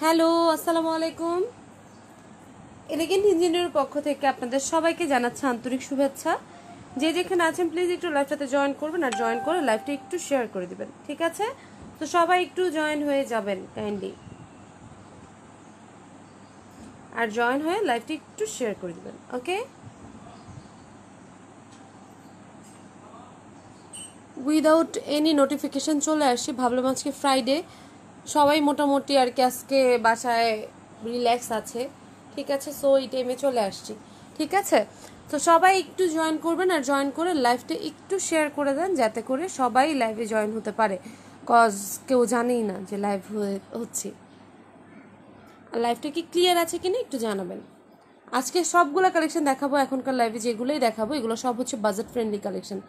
Hello, আসসালামু আলাইকুম। Elegant ইঞ্জিনিয়ারের পক্ষ থেকে আপনাদের সবাইকে জানাচ্ছি আন্তরিক শুভেচ্ছা। যে যেখানে আছেন প্লিজ একটু লাইভটাতে জয়েন করবেন, আর জয়েন করে লাইভটা একটু শেয়ার করে দিবেন, ঠিক আছে? তো সবাই একটু জয়েন হয়ে যাবেন কাইন্ডলি, আর জয়েন হয়ে লাইভটা একটু শেয়ার করে দিবেন, ওকে? উইদাউট এনি নোটিফিকেশন চলে আসি, ভাবলাম আজকে ফ্রাইডে, সবাই মোটামুটি আর কি আজকে বাসায় রিল্যাক্স আছে, ঠিক আছে? সো এই টাইমে চলে আসছি, ঠিক আছে? তো সবাই একটু জয়েন করবেন, আর জয়েন করে লাইভটা একটু শেয়ার করে দেন, যাতে করে সবাই লাইভে জয়েন হতে পারে, কজ কেউ জানেই না যে লাইভ হচ্ছে। আর লাইভটা কি ক্লিয়ার আছে কিনা একটু জানাবেন। আজকে সবগুলো কালেকশন দেখাবো, এখনকার লাইভে যেগুলোই দেখাবো এগুলো সব হচ্ছে বাজেট ফ্রেন্ডলি কালেকশন,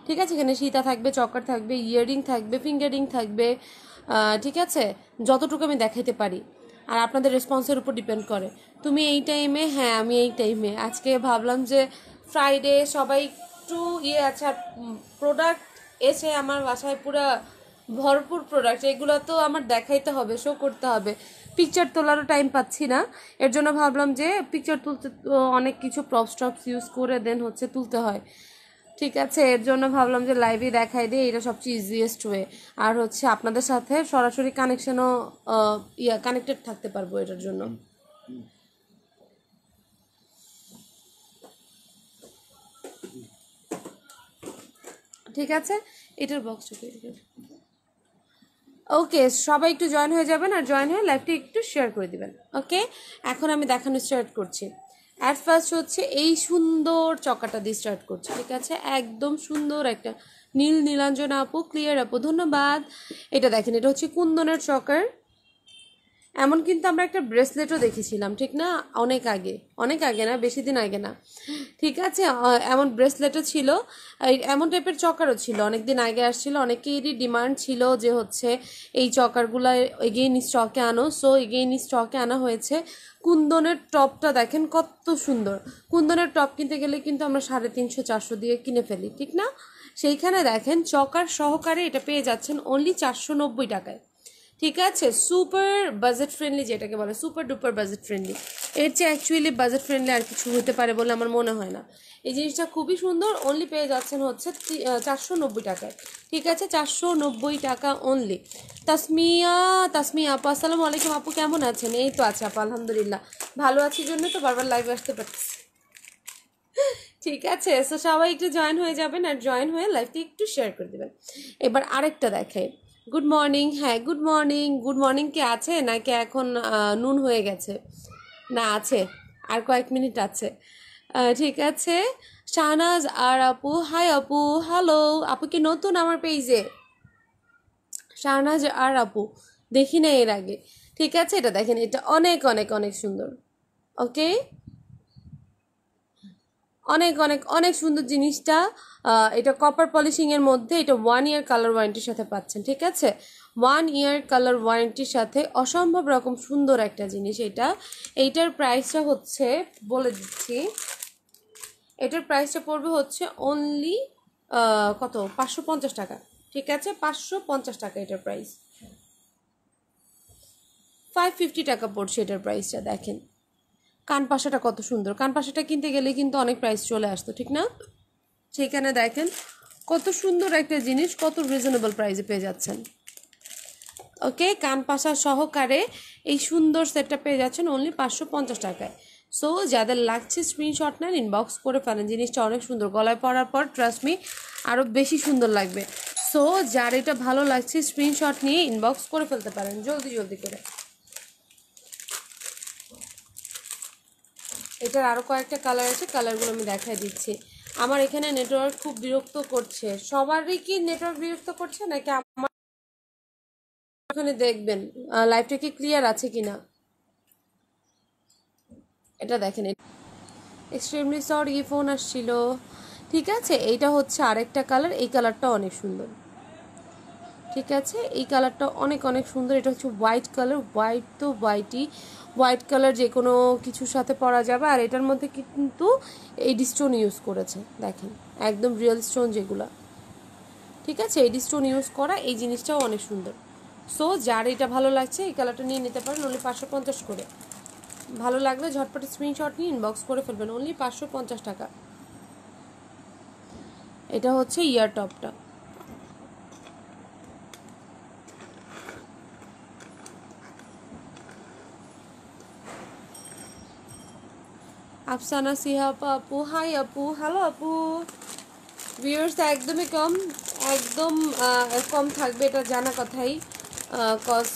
ঠিক আছে? এখানে সীতা থাকবে, চকার থাকবে, ইয়াররিং থাকবে, ফিঙ্গারিং থাকবে, ঠিক আছে? যতটুকু আমি দেখাইতে পারি, আর আপনাদের রেসপন্সের উপর ডিপেন্ড করে। তুমি এই টাইমে, হ্যাঁ আমি এই টাইমে আজকে ভাবলাম যে ফ্রাইডে সবাই একটু আছে, আর প্রোডাক্ট এসে আমার বাসায় পুরো ভরপুর প্রোডাক্ট, এগুলো তো আমার দেখাইতে হবে, শো করতে হবে, পিকচার তোলারও টাইম পাচ্ছি না। এর জন্য ভাবলাম যে পিকচার তুলতে অনেক কিছু প্রপস ইউজ করে দেন হচ্ছে তুলতে হয়, ঠিক আছে? এর জন্য ভাবলাম যে লাইভে দেখাই দিই, এটা সবচেয়ে ইজিয়েস্ট ওয়ে, আর হচ্ছে আপনাদের সাথে সরাসরি কানেকশনও কানেক্টেড থাকতে পারবো এটার জন্য। ঠিক আছে, এটার বক্সটা ওকে, সবাই একটু জয়েন হয়ে যাবেন, আর জয়েন হয়ে লাইভটা একটু শেয়ার করে দিবেন, ওকে? এখন আমি দেখানো স্টার্ট করছি। অ্যাট ফার্স্ট হচ্ছে এই সুন্দর চকাটা দিয়ে স্টার্ট করছি, ঠিক আছে? একদম সুন্দর একটা নীলাঞ্জনা আপু, ক্লিয়ার আপু, ধন্যবাদ। এটা দেখেন, এটা হচ্ছে কুন্দনের চকার। এমন কিন্তু আমরা একটা ব্রেসলেটও দেখেছিলাম, ঠিক না? অনেক আগে না, বেশি দিন আগে না, ঠিক আছে? এমন ব্রেসলেটও ছিল, এমন টাইপের চকারও ছিল, অনেকদিন আগে আসছিল, অনেকেরই ডিমান্ড ছিল যে হচ্ছে এই চকারগুলো এগেইন স্টকে আনো। সো এগেইন স্টকে আনা হয়েছে। কুন্দনের টপটা দেখেন কত সুন্দর। কুন্দনের টপ কিনতে গেলে কিন্তু আমরা 350-400 দিয়ে কিনে ফেলি, ঠিক না? সেইখানে দেখেন চকার সহকারে এটা পেয়ে যাচ্ছেন অনলি 490 টাকায়, ঠিক আছে? সুপার বাজেট ফ্রেন্ডলি, যেটাকে বলে সুপার ডুপার বাজেট ফ্রেন্ডলি। এর চেয়ে অ্যাকচুয়ালি বাজেট ফ্রেন্ডলি আর কিছু হতে পারে বলে আমার মনে হয় না। এই জিনিসটা খুবই সুন্দর, অনলি পেয়ে যাচ্ছেন হচ্ছে 490 টাকায়, ঠিক আছে? 490 টাকা অনলি। তাসমিয়া আপু, আসসালামু আলাইকুম আপু, কেমন আছেন? এই তো আছে আপু, আলহামদুলিল্লাহ ভালো আছি, জন্য তো বারবার লাইভ আসতে পারছি, ঠিক আছে? সো সবাই একটু জয়েন হয়ে যাবেন, আর জয়েন হয়ে লাইভটি একটু শেয়ার করে দেবেন। এবার আরেকটা দেখাই। গুড মর্নিং, হ্যাঁ গুড মর্নিং। গুড মর্নিং কি আছে নাকি এখন নুন হয়ে গেছে? না আছে, আর কয়েক মিনিট আছে, ঠিক আছে? শাহনাজ আর আপু, হাই আপু, হ্যালো আপু, কি নতুন আমার পেজে? শাহনাজ আর আপু, দেখি না এর আগে, ঠিক আছে? এটা দেখেন, এটা অনেক অনেক অনেক সুন্দর, ওকে? অনেক অনেক অনেক সুন্দর জিনিসটা। এটা কপার পলিশিংয়ের মধ্যে, এটা 1 ইয়ার কালার ওয়ারেন্টির সাথে পাচ্ছেন, ঠিক আছে? 1 ইয়ার কালার ওয়ারেন্টির সাথে অসম্ভব রকম সুন্দর একটা জিনিস এটা। এইটার প্রাইসটা হচ্ছে, বলে দিচ্ছি, এটার প্রাইসটা পড়বে হচ্ছে অনলি কত, 550 টাকা, ঠিক আছে? 550 টাকা এটার প্রাইস। 550 টাকা পড়ছে এটার প্রাইসটা। দেখেন কানপাশাটা কত সুন্দর, কানপাশাটা কিনতে গেলে কিন্তু অনেক প্রাইস চলে আসতো, ঠিক না? সেখানে দেখেন কত সুন্দর একটা জিনিস, কত রিজনেবল প্রাইসে পেয়ে যাচ্ছেন, ওকে? কানপাশা সহকারে এই সুন্দর সেটটা পেয়ে যাচ্ছেন অনলি 550 টাকায়। সো যাদের লাগছে স্ক্রিনশট নেন, ইনবক্স করে ফেলেন, জিনিসটা অনেক সুন্দর, গলায় পরার পর ট্রাস্ট মি আরও বেশি সুন্দর লাগবে। সো যার এটা ভালো লাগছে স্ক্রিনশট নিয়ে ইনবক্স করে ফেলতে পারেন জলদি জলদি করে। এটার আরও কয়েকটা কালার আছে, কালারগুলো আমি দেখাই দিচ্ছি। আমার এখানে নেটওয়ার্ক খুব বিরক্ত করছে, সবারই কি নেটওয়ার্ক বিরক্ত করছে নাকি আমার? ওখানে দেখবেন লাইভটা কি ক্লিয়ার আছে কিনা। এটা দেখেন, এক্সট্রিমলি সরি ফোন আসছিল, ঠিক আছে? এইটা হচ্ছে আরেকটা কালার, এই কালারটা অনেক সুন্দর, ঠিক আছে? এই কালারটা অনেক অনেক সুন্দর। এটা হচ্ছে হোয়াইট কালার, হোয়াইট তো হোয়াইটই, হোয়াইট কালার যে কোনো কিছুর সাথে পরা যাবে। আর এটার মধ্যে কিন্তু এডি স্টোন ইউজ করেছে, দেখেন একদম রিয়েল স্টোন যেগুলো, ঠিক আছে? এডি স্টোন ইউজ করা, এই জিনিসটাও অনেক সুন্দর, সো যার এটা ভালো লাগছে এই কালারটা নিয়ে নিতে পারেন, অনলি 550 করে। ভালো লাগলে ঝটপট স্ক্রিনশট নিয়ে ইনবক্স করে ফেলবেন, অনলি 550 টাকা। এটা হচ্ছে ইয়ার টপটা। আফসানা সিহাপা আপু, হাই আপু, হ্যালো আপু। ভিউয়ার্স একদমই কম, একদম কম থাকবে, এটা জানা কথাই। কজ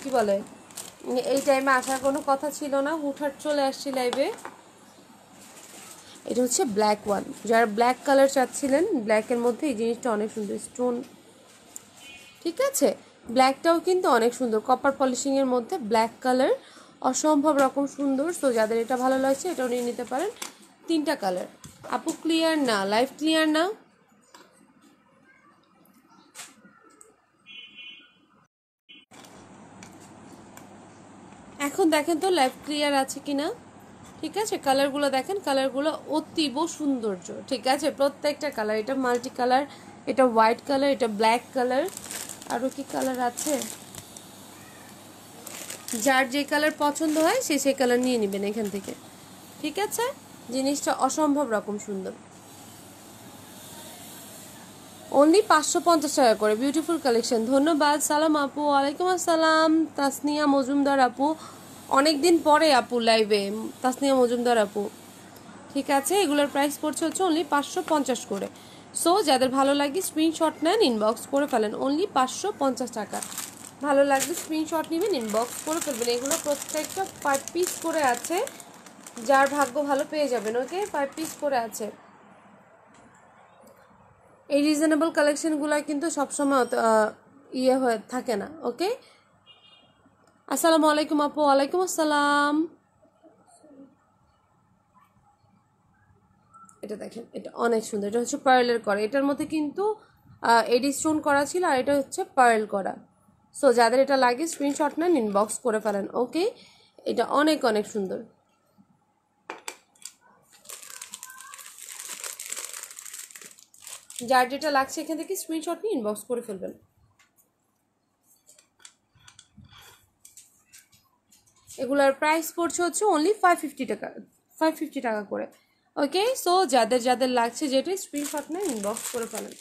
কি বলে, এই টাইমে আসার কোনো কথা ছিল না, হুটহাট চলে আসছি লাইভে। এটা হচ্ছে ব্ল্যাক ওয়ান, যারা ব্ল্যাক কালার চাচ্ছিলেন, ব্ল্যাকের মধ্যে এই জিনিসটা অনেক সুন্দর স্টোন, ঠিক আছে। ব্ল্যাকটাও কিন্তু অনেক সুন্দর, কপার পলিশিংয়ের মধ্যে ব্ল্যাক কালার, অসম্ভব রকম সুন্দর। সো যাদের এটা ভালো লাগছে এটাও নিয়ে নিতে পারেন। 3টা কালার। আপু ক্লিয়ার না, লাইভ ক্লিয়ার না। এখন দেখেন তো লাইভ ক্লিয়ার আছে কিনা, ঠিক আছে। কালারগুলো দেখেন, কালারগুলো অতীব সৌন্দর্য, ঠিক আছে। প্রত্যেকটা কালার, এটা মাল্টি কালার, এটা হোয়াইট কালার, এটা ব্ল্যাক কালার, আরও কি কালার আছে, যার যে কালার পছন্দ হয় সে সেই কালার নিয়ে নেবেন এখান থেকে, ঠিক আছে। জিনিসটা অসম্ভব রকম সুন্দর, অনলি 550 টাকা করে। বিউটিফুল কালেকশন, ধন্যবাদ। সালাম আপু, ওয়ালাইকুম আসসালাম। তাসনিয়া মজুমদার আপু, অনেক দিন পরে আপু লাইভে, তাসনিয়া মজুমদার আপু, ঠিক আছে। এগুলোর প্রাইস পড়ছে হচ্ছে অনলি 550 করে। সো যাদের ভালো লাগে স্ক্রিনশট নেন, ইনবক্স করে ফেলেন, অনলি 550 টাকা। ভালো লাগলে স্ক্রিনশট নেবেন, ইনবক্স করে ফেলবেন। এগুলো প্রত্যেকটা 5 পিস করে আছে, যার ভাগ্য ভালো পেয়ে যাবেন। ওকে, 5 পিস করে আছে। এই রিজনেবল কালেকশনগুলো কিন্তু সবসময় ইয়ে হয়ে থাকে না। ওকে, আসসালামু আলাইকুম আপু, ওয়ালাইকুম আসসালাম। এটা দেখেন, এটা অনেক সুন্দর, এটা হচ্ছে পার্লের করা, এটার মধ্যে কিন্তু এডি স্টোন করা ছিল, আর এটা হচ্ছে পার্ল করা। সো যাদের এটা লাগে স্ক্রিনশট নেন, ইনবক্স করে ফেলেন। ওকে, এটা অনেক অনেক সুন্দর। যার যেটা লাগছে এখান থেকে স্ক্রিনশট নিয়ে ইনবক্স করে ফেলবেন। এগুলার প্রাইস পড়ছে হচ্ছে অনলি 550 টাকা, 550 টাকা করে। ওকে, সো যাদের যাদের লাগছে যেটা স্ক্রিনশট নেন, ইনবক্স করে ফেলেন।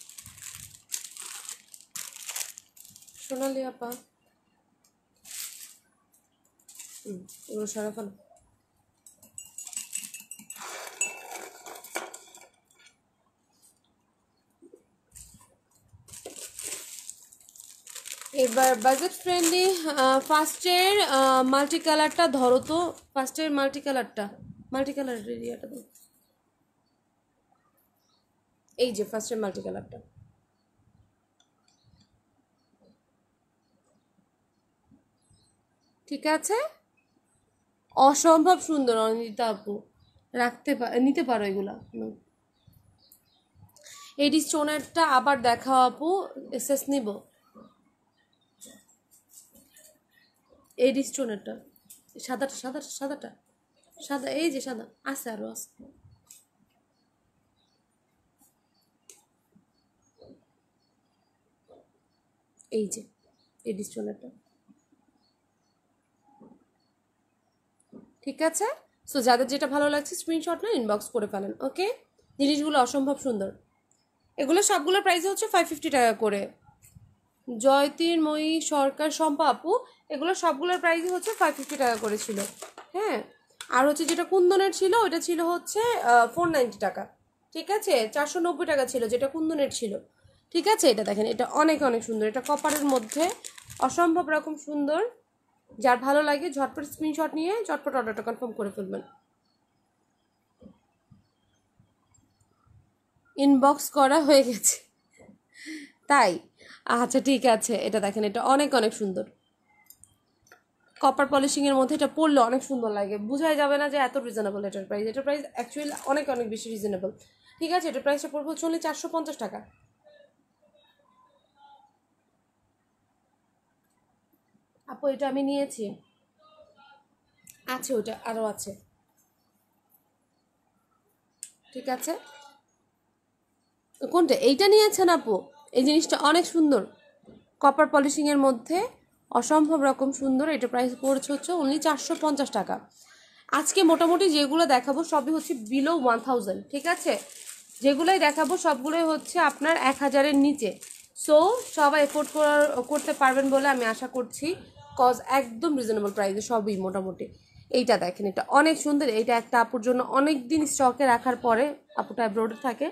সোনালি আপা, এগুলো সারা ফেলো। এবার বাজেট ফ্রেন্ডলি ফার্স্টের মাল্টি কালারটা ধরো তো, ফার্স্টের মাল্টি কালারটা, মাল্টি কালারের এরিয়াটা দাও। এই যে ফার্স্টের মাল্টি কালারটা, ঠিক আছে। অসম্ভব সুন্দর অনিতা আপু, নিতে পারো এগুলা। এডি স্টোনেরটা আবার দেখাও আপু, এসএস নিব। এডি স্টোনেরটা সাদাটা, সাদাটা, সাদাটা, সাদা, এই যে সাদা আছে, আরো আছে। এই যে এডি স্টোনেরটা, ঠিক আছে। সো যাদের যেটা ভালো লাগছে স্ক্রিনশট না ইনবক্স করে ফেলেন। ওকে, জিনিসগুলো অসম্ভব সুন্দর। এগুলো সবগুলোর প্রাইস হচ্ছে 550 টাকা করে। জয়তীরময়ী সরকার, শম্পা আপু, এগুলো সবগুলোর প্রাইসই হচ্ছে 550 টাকা করে ছিল। হ্যাঁ, আর হচ্ছে যেটা কুন্দনের ছিল ওটা ছিল হচ্ছে 490 টাকা, ঠিক আছে। 490 টাকা ছিল যেটা কুন্দনের ছিল, ঠিক আছে। এটা দেখেন, এটা অনেক অনেক সুন্দর, এটা কপারের মধ্যে অসম্ভব রকম সুন্দর। যার ভালো লাগে ঝটপট স্ক্রিনশট নিয়ে ঝটপট অর্ডারটা কনফার্ম করে ফেলবেন। ইনবক্স করা হয়ে গেছে, তাই? আচ্ছা ঠিক আছে, এটা দেখেন, এটা অনেক অনেক সুন্দর, কপার পলিশিংয়ের মধ্যে এটা পরলে অনেক সুন্দর লাগে, বোঝাই যাবে না যে এত রিজনেবল এটার প্রাইস। এটার প্রাইস অ্যাকচুয়ালি অনেক অনেক বেশি রিজনেবল, ঠিক আছে। এটার প্রাইসটা পড়বে হচ্ছে অনলি 450 টাকা। আপু এটা আমি নিয়েছি, আছে ওটা আরও আছে, ঠিক আছে। কোনটা? এইটা নিয়েছেন আপু, এই জিনিসটা অনেক সুন্দর, কপার পলিশিংয়ের মধ্যে অসম্ভব রকম সুন্দর। এটা প্রাইস পড়ছে হচ্ছে অনলি 450 টাকা। আজকে মোটামুটি যেগুলো দেখাবো সবই হচ্ছে বিলো 1000, ঠিক আছে? যেগুলোই দেখাবো সবগুলোই হচ্ছে আপনার 1000-এর নিচে। সো সবাই এফোর্ড করতে পারবেন বলে আমি আশা করছি, কজ একদম রিজনেবল প্রাইসে সবই মোটামুটি। এইটা দেখেন, এটা অনেক সুন্দর। এইটা একটা আপুর জন্য অনেক দিন স্টকে রাখার পরে, আপুটা অ্যাব্রোডে থাকে,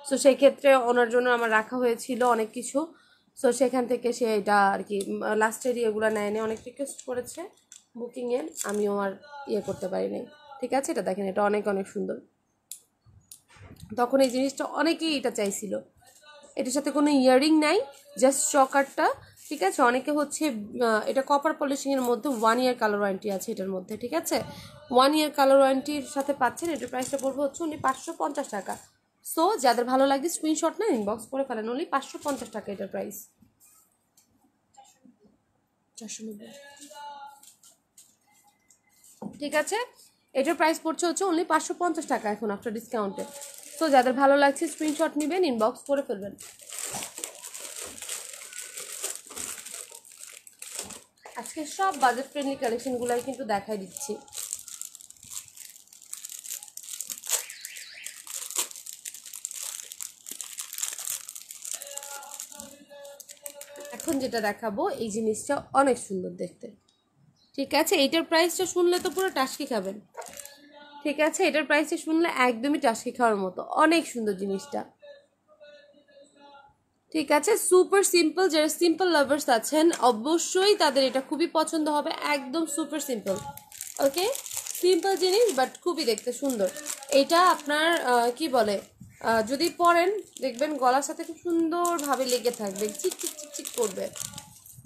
সো সেই ক্ষেত্রে ওনার জন্য আমার রাখা হয়েছিল অনেক কিছু। সো সেখান থেকে সে এটা আর কি লাস্টের ইয়েগুলো নেয়নি, অনেক রিকোয়েস্ট করেছে বুকিংয়ের, আমিও আর করতে পারিনি, ঠিক আছে? এটা দেখেন, এটা অনেক অনেক সুন্দর। তখন এই জিনিসটা অনেকেই এটা চাইছিল। এটার সাথে কোনো ইয়াররিং নাই, জাস্ট চকারটা, ঠিক আছে? অনেকে হচ্ছে এটা কপার পলিশিংয়ের মধ্যে 1 ইয়ার কালার ওয়ারেন্টি আছে এটার মধ্যে, ঠিক আছে? 1 ইয়ার কালার ওয়ারেন্টির সাথে পাচ্ছেন। এটার প্রাইসটা পড়বে হচ্ছে উনি 550 টাকা। সো যাদের ভালো লাগে স্ক্রিনশট না ইনবক্স করে ফেলেন, অনলি 550 টাকা এটার প্রাইস। 490, ঠিক আছে? এটার প্রাইস পড়ছে হচ্ছে অনলি 550 টাকা এখন আফটার ডিসকাউন্টে। সো যাদের ভালো লাগছে স্ক্রিনশট নেবেন, ইনবক্স করে ফেলবেন। আজকে সব বাজেট ফ্রেন্ডলি কালেকশনগুলাই কিন্তু দেখাই দিচ্ছি। এখন যেটা দেখাবো এই জিনিসটা অনেক সুন্দর দেখতে, ঠিক আছে? এটার প্রাইসটা শুনলে তো পুরো টাস্কি খাবেন, ঠিক আছে? এটার প্রাইসটা শুনলে একদমই টাস্কি খাওয়ার মতো, অনেক সুন্দর জিনিসটা, ঠিক আছে? সুপার সিম্পল, যারা সিম্পল লাভার্স আছেন অবশ্যই তাদের এটা খুবই পছন্দ হবে, একদম সুপার সিম্পল। ওকে, সিম্পল জিনিস বাট খুবই দেখতে সুন্দর। এটা আপনার কি বলে, যদি পরেন দেখবেন গলার সাথে খুব সুন্দরভাবে লেগে থাকবে, চিক চিক চিক চিক করবে।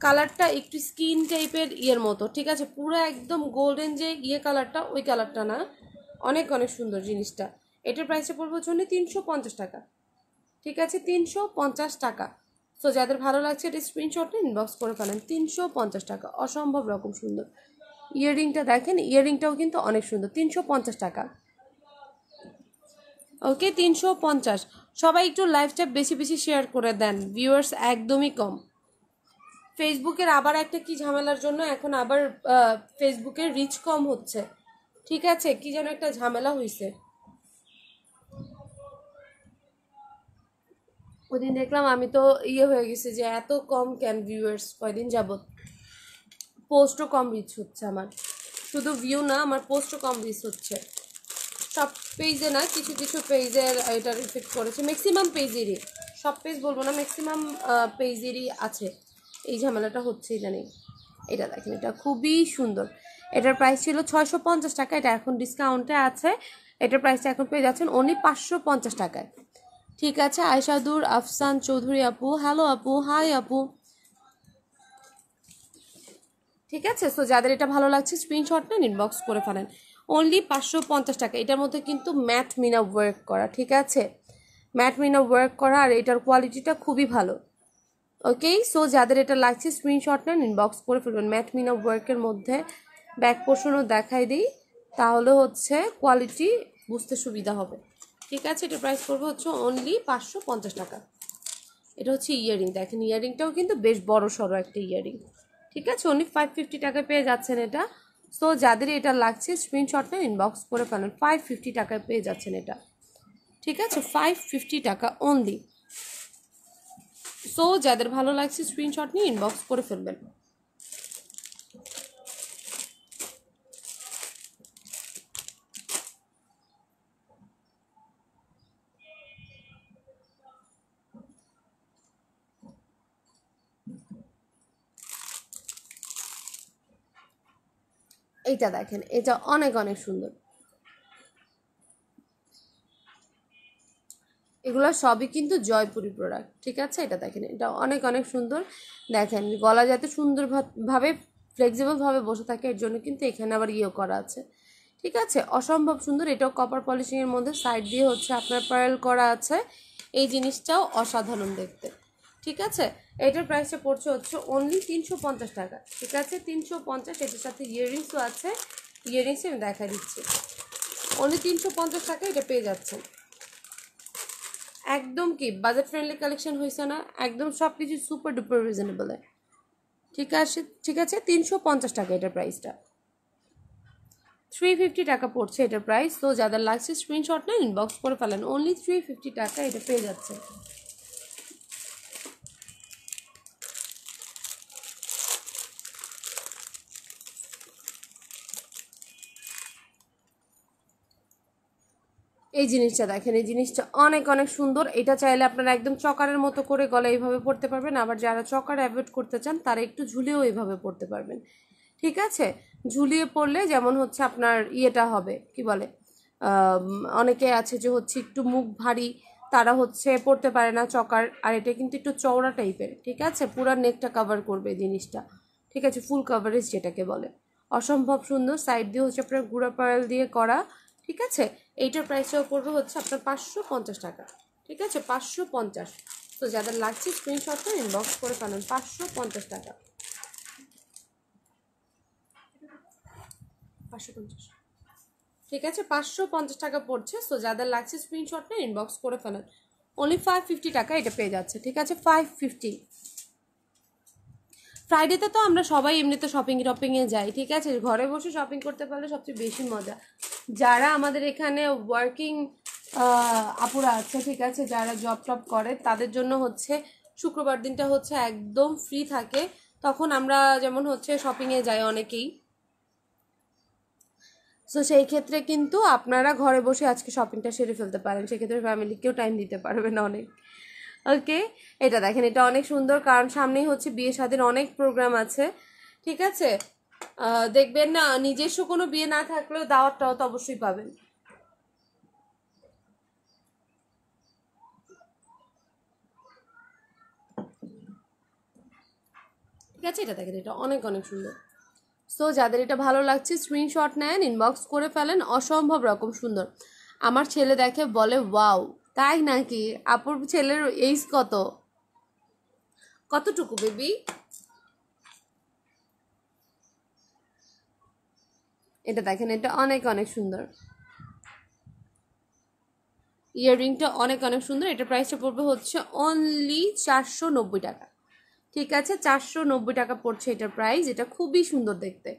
কালারটা একটু স্কিন টাইপের ইয়ের মতো, ঠিক আছে? পুরো একদম গোল্ডেন যে কালারটা, ওই কালারটা না, অনেক অনেক সুন্দর জিনিসটা। এটার প্রাইসটা পড়বে হচ্ছে 350 টাকা, ঠিক আছে? 350 টাকা। সো যাদের ভালো লাগছে এটা স্ক্রিনশট নিয়ে ইনবক্স করে ফেলেন। 350 টাকা, অসম্ভব রকম সুন্দর। ইয়াররিংটা দেখেন, ইয়াররিংটাও কিন্তু অনেক সুন্দর। 350 টাকা, ওকে? 350। সবাই একটু লাইভটা বেশি বেশি শেয়ার করে দেন, ভিউয়ার্স একদমই কম। ফেসবুকের আবার একটা কি ঝামেলার জন্য এখন আবার ফেসবুকের রিচ কম হচ্ছে, ঠিক আছে? কি যেন একটা ঝামেলা হয়েছে। ওদিন দেখলাম, আমি তো হয়ে গেছে যে এত কম কেন ভিউয়ার্স, কয়দিন যাবত পোস্টও কম রিচ হচ্ছে আমার, শুধু ভিউ না, আমার পোস্টও কম রিচ হচ্ছে। সব পেজে না, কিছু কিছু পেজের এটার ইফেক্ট করেছে, ম্যাক্সিমাম পেজেরই, সব পেজ বলবো না, ম্যাক্সিমাম পেজেরই আছে এই ঝামেলাটা হচ্ছে ইদানিং। এটা দেখেন, এটা খুবই সুন্দর। এটার প্রাইস ছিল 650 টাকা, এটা এখন ডিসকাউন্টে আছে। এটার প্রাইসটা এখন পেয়ে যাচ্ছেন অনলি 550 টাকায়, ঠিক আছে? আয়শাদুর আফসান চৌধুরী আপু, হ্যালো আপু, হাই আপু, ঠিক আছে? সো যাদের এটা ভালো লাগছে স্ক্রিনশট নেন, ইনবক্স করে ফেলেন। অনলি 550 টাকা। এটার মধ্যে কিন্তু ম্যাট মিনা ওয়ার্ক করা, ঠিক আছে? ম্যাট মিনা ওয়ার্ক করা, আর এটার কোয়ালিটিটা খুবই ভালো। ওকে, সো যাদের এটা লাগছে স্ক্রিনশট নেন, ইনবক্স করে ফেলবেন। ম্যাট মিনা ওয়ার্কের মধ্যে ব্যাক পোর্শনও দেখাই দিই, তাহলে হচ্ছে কোয়ালিটি বুঝতে সুবিধা হবে, ঠিক আছে? এটার প্রাইস করবে হচ্ছে অনলি 550 টাকা। এটা হচ্ছে ইয়াররিং, দেখেন ইয়াররিংটাও কিন্তু বেশ বড় সড়ো একটা ইয়াররিং, ঠিক আছে? অনলি 550 টাকায় পেয়ে যাচ্ছেন এটা। সো যাদের এটা লাগছে স্ক্রিনশট না ইনবক্স করে ফেলেন। 550 টাকায় পেয়ে যাচ্ছেন এটা, ঠিক আছে? 550 টাকা অনলি। সো যাদের ভালো লাগছে স্ক্রিনশট নিয়ে ইনবক্স করে ফেলবেন। এইটা দেখেন, এটা অনেক অনেক সুন্দর। এগুলো সবই কিন্তু জয়পুরি প্রোডাক্ট, ঠিক আছে? এটা দেখেন, এটা অনেক অনেক সুন্দর। দেখেন গলা যাতে সুন্দরভাবে ফ্লেক্সিবলভাবে বসে থাকে, এর জন্য কিন্তু এখানে আবার করা আছে, ঠিক আছে? অসম্ভব সুন্দর। এটাও কপার পলিশিংয়ের মধ্যে সাইড দিয়ে হচ্ছে আপনার পার্ল করা আছে, এই জিনিসটাও অসাধারণ দেখতে, ঠিক আছে? এটার প্রাইসটা পড়ছে হচ্ছে অনলি 350 টাকা, ঠিক আছে? 350। এটার সাথে ইয়াররিংসও আছে, ইয়াররিংস আমি দেখা দিচ্ছি। অনলি 350 টাকা এটা পেয়ে যাচ্ছেন। একদম কি বাজেট ফ্রেন্ডলি কালেকশন হয়েছে না, একদম সব কিছু সুপার ডুপার রিজনেবল। ঠিক আছে 350 টাকা এটার প্রাইসটা, 350 টাকা পড়ছে এটার প্রাইস। তো যাদের লাগছে স্ক্রিনশট না ইনবক্স করে ফেলেন, অনলি 350 টাকা এটা পেয়ে যাচ্ছে। এই জিনিসটা দেখেন, এই জিনিসটা অনেক অনেক সুন্দর। এটা চাইলে আপনারা একদম চকারের মতো করে গলা এইভাবে পড়তে পারবেন, আবার যারা চকার অ্যাভয়েড করতে চান তারা একটু ঝুলিয়েও এইভাবে পড়তে পারবেন। ঠিক আছে, ঝুলিয়ে পড়লে যেমন হচ্ছে আপনার ইয়েটা হবে কি বলে, অনেকে আছে যে হচ্ছে একটু মুখ ভারী, তারা হচ্ছে পড়তে পারে না চকার। আর এটা কিন্তু একটু চওড়া টাইপের, ঠিক আছে, পুরা নেকটা কভার করবে জিনিসটা। ঠিক আছে, ফুল কভারেজ যেটাকে বলে, অসম্ভব সুন্দর। সাইড দিয়ে হচ্ছে আপনার গুঁড়া পার্ল দিয়ে করা। ঠিক আছে, এইটার প্রাইসটাও পড়বে হচ্ছে আপনার 550 টাকা। ঠিক আছে, 550। তো যাদের লাগছে স্ক্রিনশটটা ইনবক্স করে ফেলেন, 550 টাকা, 550। ঠিক আছে, 550 টাকা পড়ছে। সো যাদের লাগছে স্ক্রিনশটটা ইনবক্স করে ফেলেন, অনলি 550 টাকা এটা পেয়ে যাচ্ছে। ঠিক আছে, 550। ফ্রাইডেতে তো আমরা সবাই এমনিতে শপিংয়ে যাই। ঠিক আছে, ঘরে বসে শপিং করতে পারলে সবচেয়ে বেশি মজা। যারা আমাদের এখানে ওয়ার্কিং আপুরা আছে, ঠিক আছে, যারা জব টপ করে তাদের জন্য হচ্ছে শুক্রবার দিনটা হচ্ছে একদম ফ্রি থাকে, তখন আমরা যেমন হচ্ছে শপিংয়ে যাই অনেকেই। সো সেই ক্ষেত্রে কিন্তু আপনারা ঘরে বসে আজকে শপিংটা সেরে ফেলতে পারেন, সেক্ষেত্রে ফ্যামিলিকেও টাইম দিতে পারবেন অনেক। ওকে, এটা দেখেন, এটা অনেক সুন্দর, কারণ সামনেই হচ্ছে বিয়ে শাদীর অনেক প্রোগ্রাম আছে। ঠিক আছে, দেখবেন না, নিজস্ব কোনো বিয়ে না থাকলেও দাওয়াতটাও তো অবশ্যই পাবেন। ঠিক আছে, এটা দেখেন, এটা অনেক অনেক সুন্দর। সো যাদের এটা ভালো লাগছে স্ক্রিনশট নেন, ইনবক্স করে ফেলেন, অসম্ভব রকম সুন্দর। আমার ছেলে দেখে বলে ওয়াও, তাই নাকি? আপুর ছেলের এইজ কত, কতটুকু বেবি? এটা দেখেন, এটা অনেক অনেক সুন্দর, ইয়াররিংটা অনেক অনেক সুন্দর। এটা প্রাইসটা পড়বে হচ্ছে অনলি 490 টাকা। ঠিক আছে, 490 টাকা পড়ছে এটার প্রাইস। এটা খুবই সুন্দর দেখতে,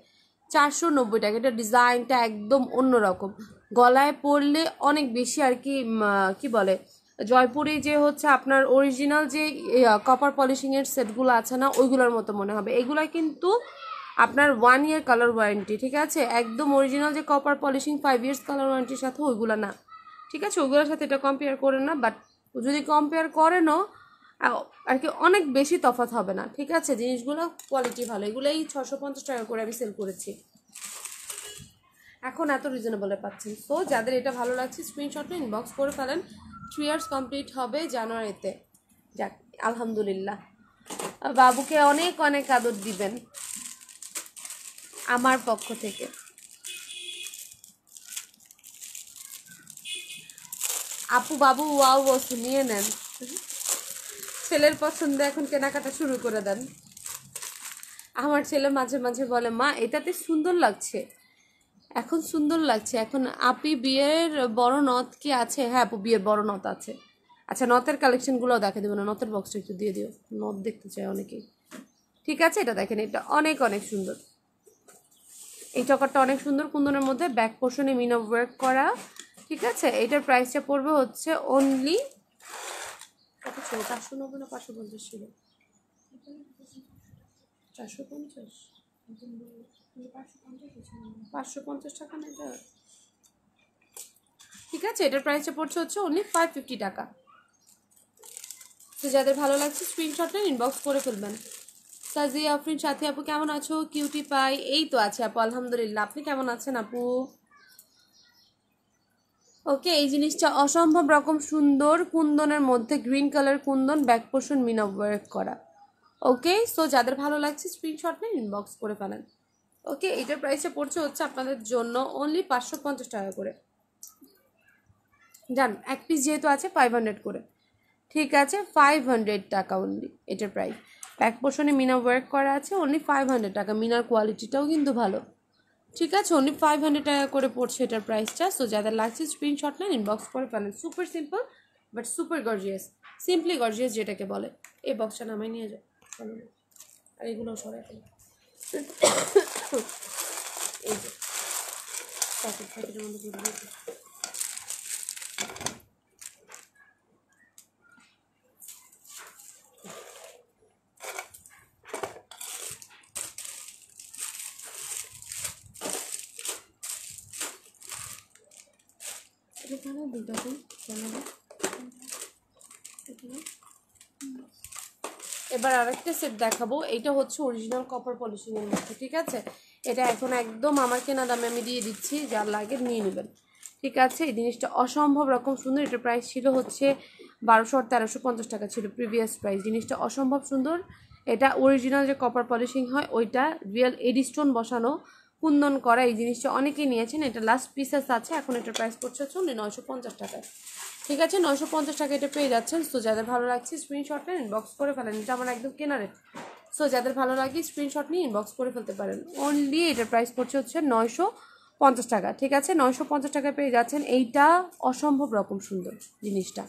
490 টাকা। এটা ডিজাইনটা একদম অন্যরকম, গলায় পরলে অনেক বেশি আর কি, কি বলে, জয়পুরে যে হচ্ছে আপনার অরিজিনাল যে কপার পলিশিংয়ের সেটগুলো আছে না, ওইগুলোর মতো মনে হবে। এগুলা কিন্তু আপনার 1 ইয়ার কালার ওয়ারেন্টি। ঠিক আছে, একদম অরিজিনাল যে কপার পলিশিং 5 ইয়ার্স কালার ওয়ারেন্টির সাথে ওইগুলো না। ঠিক আছে, ওগুলোর সাথে এটা কম্পেয়ার করেন না, বাট যদি কম্পেয়ার করেনও আর কি অনেক বেশি তফাৎ হবে না। ঠিক আছে, জিনিসগুলো কোয়ালিটি ভালো, এগুলোই 650 টাকা করে আমি সেল করেছি, এখন এত রিজনেবলে পাচ্ছেন। সো যাদের এটা ভালো লাগছে স্ক্রিনশটটা ইনবক্স করে ফেলেন। 3 ইয়ার্স কমপ্লিট হবে জানুয়ারিতে। যাক, আলহামদুলিল্লাহ, বাবুকে অনেক অনেক আদর দিবেন আমার পক্ষ থেকে। আপু বাবু ওয়াও বস্তু নিয়ে নেন, ছেলের পছন্দে এখন কেনাকাটা শুরু করে দেন। আমার ছেলে মাঝে মাঝে বলে মা এটাতে সুন্দর লাগছে, এখন সুন্দর লাগছে। এখন আপি বিয়ের বড় নথ কি আছে? হ্যাঁ আপু, বিয়ের বড় নথ আছে। আচ্ছা, নথের কালেকশনগুলোও দেখা দেবো না, নথের বক্সটা একটু দিয়ে দিও, নথ দেখতে চাই অনেকেই। ঠিক আছে, এটা দেখেন, এটা অনেক অনেক সুন্দর। এই চকারটা অনেক সুন্দর, কুন্দনের মধ্যে ব্যাক পোর্শনে মিনা ওয়ার্ক করা। ঠিক আছে, এটার প্রাইসটা পড়বে হচ্ছে অনলি কত ছিল, 490 না 550 ছিল? 450, 550 টাকা না এটা? ঠিক আছে, এটার প্রাইসটা পড়ছে হচ্ছে অনলি 550 টাকা। তো যাদের ভালো লাগছে স্ক্রিনশটটা ইনবক্স করে ফেলবেন। সাজিয়া আফরিন সাথী আপু কেমন আছো? কিউটি পাই, এই তো আছে আপু আলহামদুলিল্লাহ, আপনি কেমন আছেন আপু? ওকে, এই জিনিসটা অসম্ভব রকম সুন্দর, কুন্দনের মধ্যে green colour kundan, back portion meena work করা। ওকে, সো যাদের ভালো লাগছে স্ক্রিনশট নিয়ে ইনবক্স করে ফেলেন। ওকে, এটার প্রাইসটা পড়ছে হচ্ছে আপনাদের জন্য অনলি 550 টাকা করে। জান এক পিস যেহেতু আছে 500 করে। ঠিক আছে, 500 টাকা অনলি এটার প্রাইস। ব্যাক পোর্শনে মিনা ওয়ার্ক করা আছে, অনলি 500 টাকা। মিনার কোয়ালিটিটাও কিন্তু ভালো। ঠিক আছে, অনলি 500 টাকা করে পড়ছে এটার প্রাইসটা। সো যাদের লাগছে স্ক্রিনশট নেন ইনবক্স করে ফেলেন, super simple, but super gorgeous, simply gorgeous যেটাকে বলে। এই বক্সটা নামাই নিয়ে যাও, আর এগুলো সরাই ফেলো। এই যে প্যাকেটের মধ্যে করে দিয়েছি। এবার আরেকটা সেট দেখাবো, এটা হচ্ছে অরিজিনাল কপার পলিশিং এর মধ্যে, ঠিক আছে। এটা এখন একদম আমার কেনা দামে আমি দিয়ে দিচ্ছি, যার লাগে নিয়ে নেবেন, ঠিক আছে। এই জিনিসটা অসম্ভব রকম সুন্দর। এটার প্রাইস ছিল হচ্ছে 1200 আর 1350 টাকা ছিল প্রিভিয়াস প্রাইস। জিনিসটা অসম্ভব সুন্দর। এটা অরিজিনাল যে কপার পলিশিং হয় ওইটা, রিয়েল এডি স্টোন বসানো, কুন্দন করা। এই জিনিসটা অনেকেই নিয়েছেন, এটা লাস্ট পিসেস আছে। এখন এটার প্রাইস পড়ছে হচ্ছে 950 টাকায়, ঠিক আছে। 950 টাকা এটা পেয়ে যাচ্ছেন। সো যাদের ভালো লাগছে স্ক্রিনশট নিয়ে ইনবক্স করে ফেলেন, এটা আমার একদম কেনা রেট। সো যাদের ভালো লাগে স্ক্রিনশট নিয়ে ইনবক্স করে ফেলতে পারেন। অনলি এটার প্রাইস পড়ছে হচ্ছে 950 টাকা, ঠিক আছে। 950 টাকায় পেয়ে যাচ্ছেন। এইটা অসম্ভব রকম সুন্দর জিনিসটা,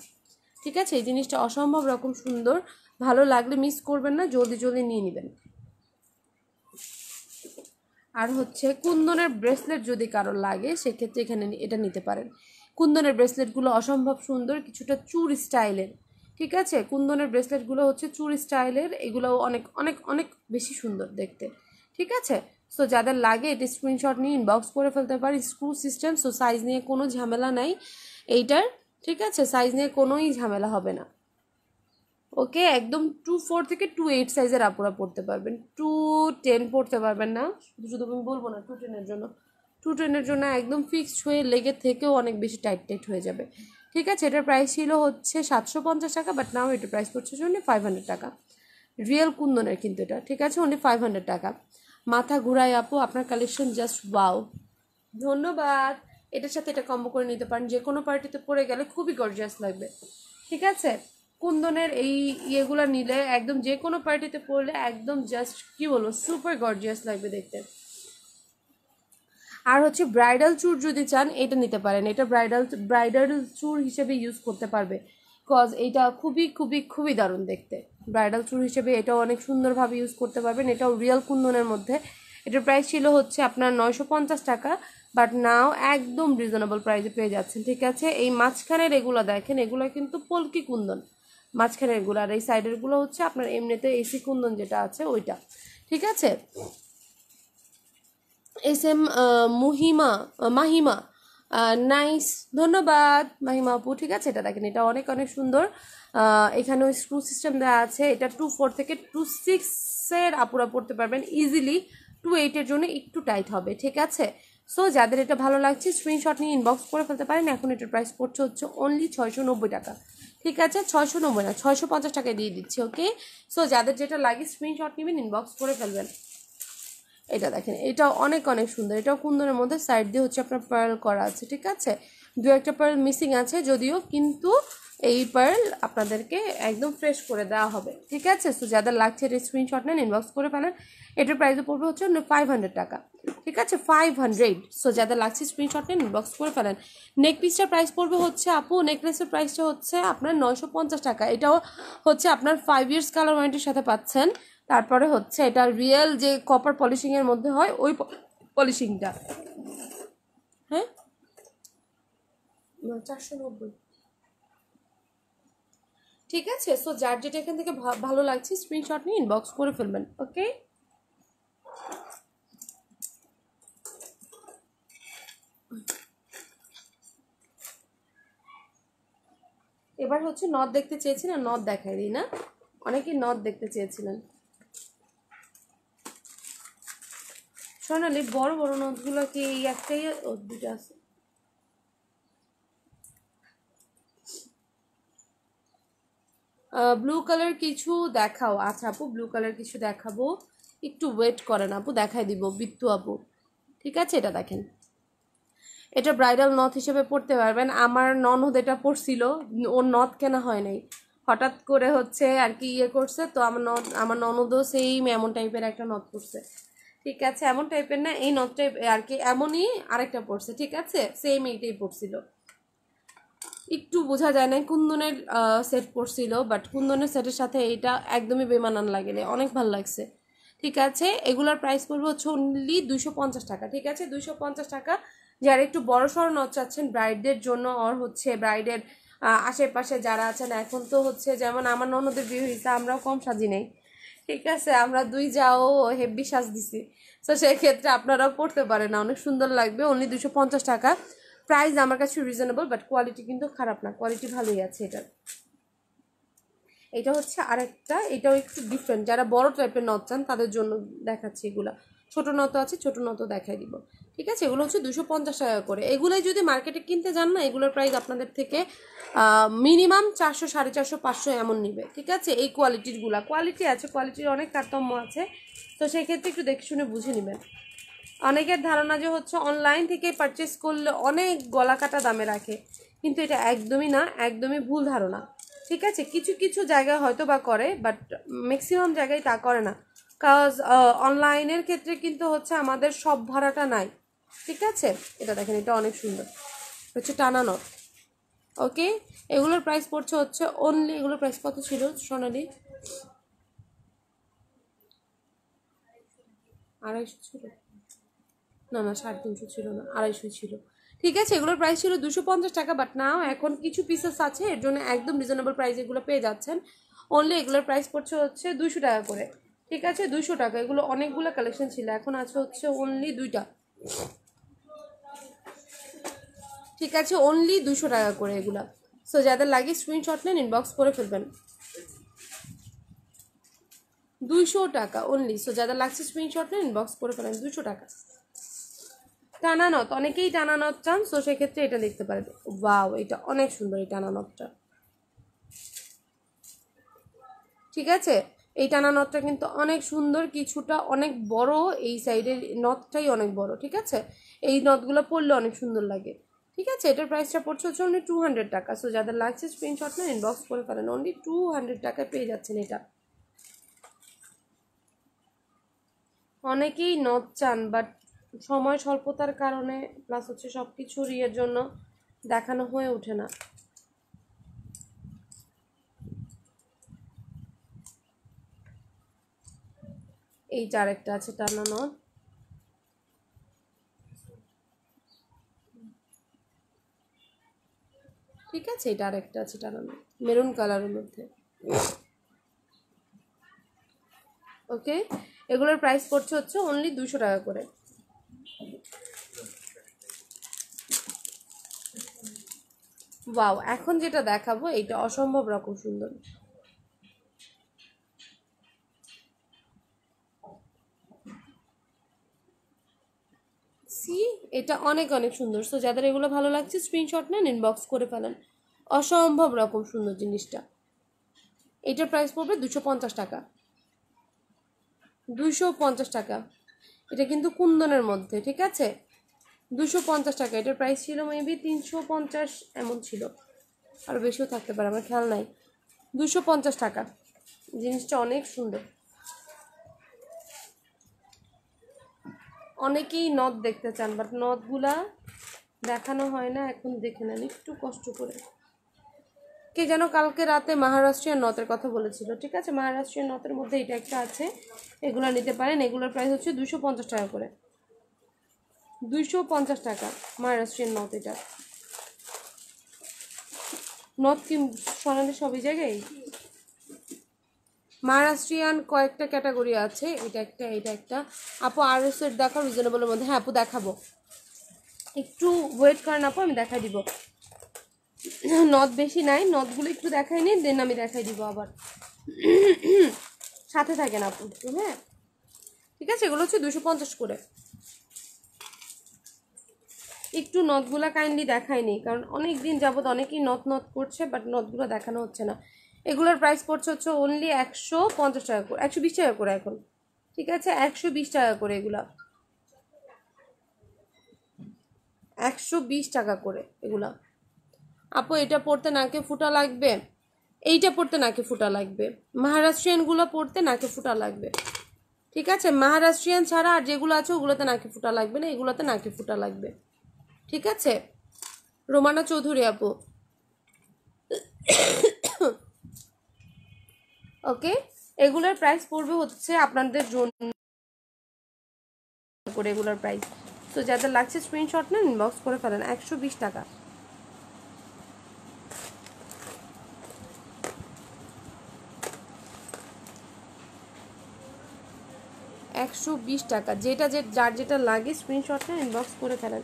ঠিক আছে। এই জিনিসটা অসম্ভব রকম সুন্দর, ভালো লাগলে মিস করবেন না, জলদি জলদি নিয়ে নেবেন। আর হচ্ছে কুন্দনের ব্রেসলেট যদি কারোর লাগে সেক্ষেত্রে এখানে এটা নিতে পারেন। কুন্দনের ব্রেসলেটগুলো অসম্ভব সুন্দর, কিছুটা চুর স্টাইলের, ঠিক আছে। কুন্দনের ব্রেসলেটগুলো হচ্ছে চুর স্টাইলের, এগুলো অনেক অনেক অনেক বেশি সুন্দর দেখতে, ঠিক আছে। সো যাদের লাগে এটা স্ক্রিনশট নিয়ে ইনবক্স করে ফেলতে পারি। স্ক্রু সিস্টেম, সো সাইজ নিয়ে কোনো ঝামেলা নাই এইটার, ঠিক আছে। সাইজ নিয়ে কোনোই ঝামেলা হবে না, ওকে। একদম 2.4 থেকে 2.8 সাইজের আপুরা পড়তে পারবেন, 2.10 পড়তে পারবেন না। শুধু শুধু আমি বলবো না 2.10-এর জন্য, 2.10-এর জন্য একদম ফিক্সড হয়ে লেগে থেকেও অনেক বেশি টাইট টাইট হয়ে যাবে, ঠিক আছে। এটার প্রাইস ছিল হচ্ছে 750 টাকা, বাট নাও এটার প্রাইস পড়ছে অনলি 500 টাকা। রিয়েল কুন্দনের কিন্তু এটা, ঠিক আছে, অনলি 500 টাকা। মাথা ঘুরাই আপু, আপনার কালেকশন জাস্ট ওয়াও, ধন্যবাদ। এটার সাথে এটা কম্বো করে নিতে পারেন, যে কোনো পার্টিতে পরে গেলে খুবই গর্জিয়াস লাগবে, ঠিক আছে। কুন্দনের এই ইয়েগুলো নিলে একদম যে কোনো পার্টিতে পরলে একদম জাস্ট কি বলবো সুপার গর্জিয়াস লাগবে দেখতে। আর হচ্ছে ব্রাইডাল চুর যদি চান এটা নিতে পারেন, এটা ব্রাইডাল চুর হিসেবে ইউজ করতে পারবে, কজ এইটা খুবই খুবই খুবই দারুণ দেখতে। ব্রাইডাল চুর হিসেবে এটাও অনেক সুন্দরভাবে ইউজ করতে পারবেন। এটাও রিয়েল কুন্দনের মধ্যে। এটার প্রাইস ছিল হচ্ছে আপনার 950 টাকা, বাট নাও একদম রিজনেবল প্রাইসে পেয়ে যাচ্ছেন, ঠিক আছে। এই মাঝখানের এগুলো দেখেন, এগুলো কিন্তু পলকি কুন্দন, মাঝখানের এগুলো, আর এই সাইডের গুলো হচ্ছে আপনার এমনিতে এসি কুন্দন যেটা আছে ওইটা, ঠিক আছে। এস এম মাহিমা, নাইস, ধন্যবাদ মাহিমা আপু, ঠিক আছে। এটা দেখেন, এটা অনেক অনেক সুন্দর। এখানে ওই স্ক্রু সিস্টেম দেওয়া আছে। এটা 2.4 থেকে 2.6-এর আপুরা পড়তে পারবেন ইজিলি, 2.8-এর জন্য একটু টাইট হবে, ঠিক আছে। সো যাদের এটা ভালো লাগছে স্ক্রিনশট নিয়ে ইনবক্স করে ফেলতে পারেন। এখন এটার প্রাইস পড়ছে হচ্ছে অনলি 690 টাকা, ঠিক আছে। 690 না, 650 টাকায় দিয়ে দিচ্ছি, ওকে। সো যাদের যেটা লাগে স্ক্রিনশট নেবেন, ইনবক্স করে ফেলবেন। এটা দেখেন, এটাও অনেক অনেক সুন্দর। এটাও কুন্দনের মধ্যে সাইড দিয়ে হচ্ছে আপনার পার্ল করা আছে, ঠিক আছে। দু একটা পার্ল মিসিং আছে যদিও, কিন্তু এই পার্ল আপনাদেরকে একদম ফ্রেশ করে দেওয়া হবে, ঠিক আছে। সো যাদের লাগছে এটা স্ক্রিনশট নেন, ইনবক্স করে ফেলেন। এটার প্রাইসও পড়বে হচ্ছে 500 টাকা, ঠিক আছে, 500। সো যাদের লাগছে স্ক্রিনশট নেন, ইনবক্স করে ফেলেন। নেক পিসটার প্রাইস পড়বে হচ্ছে আপু, নেকলেসের প্রাইসটা হচ্ছে আপনার 950 টাকা। এটাও হচ্ছে আপনার 5 ইয়ার্স কালার ওয়ারেন্টির সাথে পাচ্ছেন। তারপরে হচ্ছে এটা রিয়েল যে কপার পলিশিং এর মধ্যে হয় ওই পলিশিংটা, হ্যাঁ 490, ঠিক আছে। সো যার যেটা এখান থেকে ভালো লাগছে স্ক্রিনশট নিয়ে ইনবক্স করে ফেলবেন, ওকে। এবার হচ্ছে নথ দেখতে চেয়েছিলেন, নথ দেখাই দিই না, অনেকেই নথ দেখতে চেয়েছিলেন। সোনালি বড় বড় নথগুলো কি এই একটাই, ও দুটো আছে। ব্লু কালার কিছু দেখাও, আচ্ছা আপু ব্লু কালার কিছু দেখাবো, একটু ওয়েট করেন আপু, দেখাই দিব বিত্তু আপু, ঠিক আছে। এটা দেখেন, এটা ব্রাইডাল নথ হিসেবে পড়তে পারবেন। আমার ননদ এটা পড়ছিল, ওর নথ কেনা হয় নাই, হঠাৎ করে হচ্ছে আর কি ইয়ে করছে, তো আমার ননদও সেম এমন টাইপের একটা নথ পড়ছে, ঠিক আছে। এমন টাইপের না, এই নথ টাইপ আর কি, এমনই আরেকটা পড়ছে, ঠিক আছে, সেম এইটাই পড়ছিল। একটু বোঝা যায় না কুন্দনের সেট পড়ছিল, বাট কুন্দনের সেটের সাথে এইটা একদমই বেমানান লাগে না, অনেক ভালো লাগছে। ঠিক আছে, এগুলোর প্রাইস পড়বে হচ্ছে অনলি 250 টাকা। ঠিক আছে, 250 টাকা। যারা একটু বড় সড়ো নথ চাচ্ছেন ব্রাইডদের জন্য, আর হচ্ছে ব্রাইডের আশেপাশে যারা আছেন, এখন তো হচ্ছে যেমন আমার ননদের বিয়ে হয়েছে, আমরাও কম সাজি নেই। ঠিক আছে, আমরা দুই যাও হেভি সাজ দিছি, তো সেক্ষেত্রে আপনারাও পড়তে পারেন না, অনেক সুন্দর লাগবে। অনলি 250 টাকা প্রাইস, আমার কাছে রিজনেবল, বাট কোয়ালিটি কিন্তু খারাপ না, কোয়ালিটি ভালোই আছে এটার। এটা হচ্ছে আরেকটা, এটাও একটু ডিফারেন্ট, যারা বড় টাইপের নথ চান তাদের জন্য দেখাচ্ছি এগুলা। ছোটো নথ আছে, ছোটো নথও দেখাই দিব। ঠিক আছে, এগুলো হচ্ছে 250 টাকা করে। এগুলোই যদি মার্কেটে কিনতে যান না, এগুলোর প্রাইস আপনাদের থেকে মিনিমাম 400, 450, 500 এমন নিবে। ঠিক আছে, এই কোয়ালিটিরগুলা, কোয়ালিটি আছে, কোয়ালিটির অনেক তারতম্য আছে, তো সেক্ষেত্রে একটু দেখে শুনে বুঝে নেবেন। অনেকের ধারণা যে হচ্ছে অনলাইন থেকে পারচেস করলে অনেক গলা কাটা দামে রাখে, কিন্তু এটা একদমই না, একদমই ভুল ধারণা। ঠিক আছে, কিছু কিছু জায়গায় হয়তো বা করে, বাট ম্যাক্সিমাম জায়গায় তা করে না, কাজ অনলাইনের ক্ষেত্রে কিন্তু হচ্ছে আমাদের সব ভাড়াটা নাই। ঠিক আছে, এটা দেখেন, এটা অনেক সুন্দর, হচ্ছে টানা নট। ওকে, এগুলোর প্রাইস পড়ছে হচ্ছে অনলি, এগুলোর প্রাইস কত ছিল সোনালি? 250 ছিল না, না 350 ছিল না, 250 ছিল। ঠিক আছে, এগুলোর প্রাইস ছিল 250 টাকা, বাট নাও এখন কিছু পিসেস আছে, এর জন্য একদম রিজনেবল প্রাইস এগুলো পেয়ে যাচ্ছেন। অনলি এগুলোর প্রাইস পড়ছে হচ্ছে 200 টাকা করে। ঠিক আছে, 200 টাকা। এগুলো অনেকগুলো কালেকশন ছিল, এখন আছে হচ্ছে অনলি 2টা। ঠিক আছে, অনলি 200 টাকা করে এগুলা। সো যাদের লাগে স্ক্রিনশট নেন, ইনবক্স করে ফেলবেন। 200 টাকা অনলি। সো যাদের লাগছে স্ক্রিনশট নেন, ইনবক্স করে ফেলেন। 200 টাকা। টানা নথ, অনেকেই টানা নথ চান, সো সেক্ষেত্রে এটা দেখতে পারেন। ওয়াও, এটা অনেক সুন্দর এই টানা নথটা। ঠিক আছে, এই টানা নথটা কিন্তু অনেক সুন্দর, কিছুটা অনেক বড়, এই সাইডের নথটাই অনেক বড়। ঠিক আছে, এই নথগুলো পরলে অনেক সুন্দর লাগে। ঠিক আছে, এটার প্রাইসটা পড়ছে হচ্ছে অনলি 200 টাকা। সো যাদের লাগছে স্ক্রিনশট না, ইনবক্স করে ফেলেন, অনলি 200 টাকায় পেয়ে যাচ্ছেন এটা। অনেকেই নথ চান, বাট সময় স্বল্পতার কারণে, প্লাস হচ্ছে সব কিছুর ইয়ের জন্য দেখানো হয়ে ওঠে না। এই চার একটা আছে টানা নথ। ঠিক আছে, এটা আরেকটা আছে টানা নথ, মেরুন কালারের মধ্যে। ওকে, এগুলোর প্রাইস পড়ছে হচ্ছে অনলি 200 টাকা করে। ওয়াও, এখন যেটা দেখাবো এটা অসম্ভব রকম সুন্দর। সি, এটা অনেক অনেক সুন্দর। সো যাদের এগুলো ভালো লাগছে স্ক্রিনশট নেন, ইনবক্স করে ফেলেন। অসম্ভব রকম সুন্দর জিনিসটা। এটার প্রাইস পড়বে 250 টাকা। 250 টাকা। এটা কিন্তু কুন্দনের মধ্যে। ঠিক আছে, 250 টাকা। এটার প্রাইস ছিল মেবি 350 এমন ছিল, আরও বেশিও থাকতে পারে, আমার খেয়াল নাই। 250 টাকা। জিনিসটা অনেক সুন্দর। অনেকেই নথ দেখতে চান, বাট নথগুলা দেখানো হয় না, এখন দেখে নেন একটু কষ্ট করে। কে যেন কালকে রাতে মহারাষ্ট্রিয়ান নথের কথা বলেছিল। ঠিক আছে, মহারাষ্ট্রিয়ান নথের মধ্যে এটা একটা আছে, এগুলো নিতে পারেন। এগুলোর প্রাইস হচ্ছে 250 টাকা করে। 250 টাকা মহারাষ্ট্রিয়ান নথ। এটা নথ কি সোনালি সবই জায়গায়? মহারাষ্ট্রিয়ান কয়েকটা ক্যাটাগরি আছে, এটা একটা, এটা একটা। আপু আর সেট দেখো রিজনেবলের মধ্যে। হ্যাঁ আপু, দেখাবো, একটু ওয়েট করেন আপু, আমি দেখাই দিব। নথ বেশি নাই, নথগুলো একটু দেখাই নিন, দেন আমি দেখাই দিব আবার। সাথে থাকেন আপু একটু। হ্যাঁ, ঠিক আছে, এগুলো হচ্ছে 250 করে। একটু নথগুলা কাইন্ডলি দেখায়নি, কারণ অনেক দিন যাবত অনেকেই নথ নথ করছে, বাট নথগুলো দেখানো হচ্ছে না। এগুলোর প্রাইস পড়ছে হচ্ছে অনলি 150 টাকা করে, 120 টাকা করে এখন। ঠিক আছে, 120 টাকা করে এগুলা, 120 টাকা করে এগুলা। আপু এটা পড়তে নাকে ফুটা লাগবে, এইটা পড়তে নাকে ফুটা লাগবে, মহারাষ্ট্রিয়ানগুলো পড়তে নাকে ফুটা লাগবে। ঠিক আছে, মহারাষ্ট্রিয়ান ছাড়া আর যেগুলো আছে ওগুলোতে নাকে ফুটা লাগবে না, এগুলোতে নাকে ফুটা লাগবে। ঠিক আছে, রোমানা চৌধুরী আপু। ওকে, এগুলোর প্রাইস পড়বে হচ্ছে আপনাদের জন্য করে এগুলোর প্রাইস। তো যাদের লাগছে স্ক্রিনশট নেন, ইনবক্স করে ফেলেন। 120 টাকা। $120, যেটা যার যেটা লাগে স্ক্রিনশট নেন, ইনবক্স করে ফেলেন।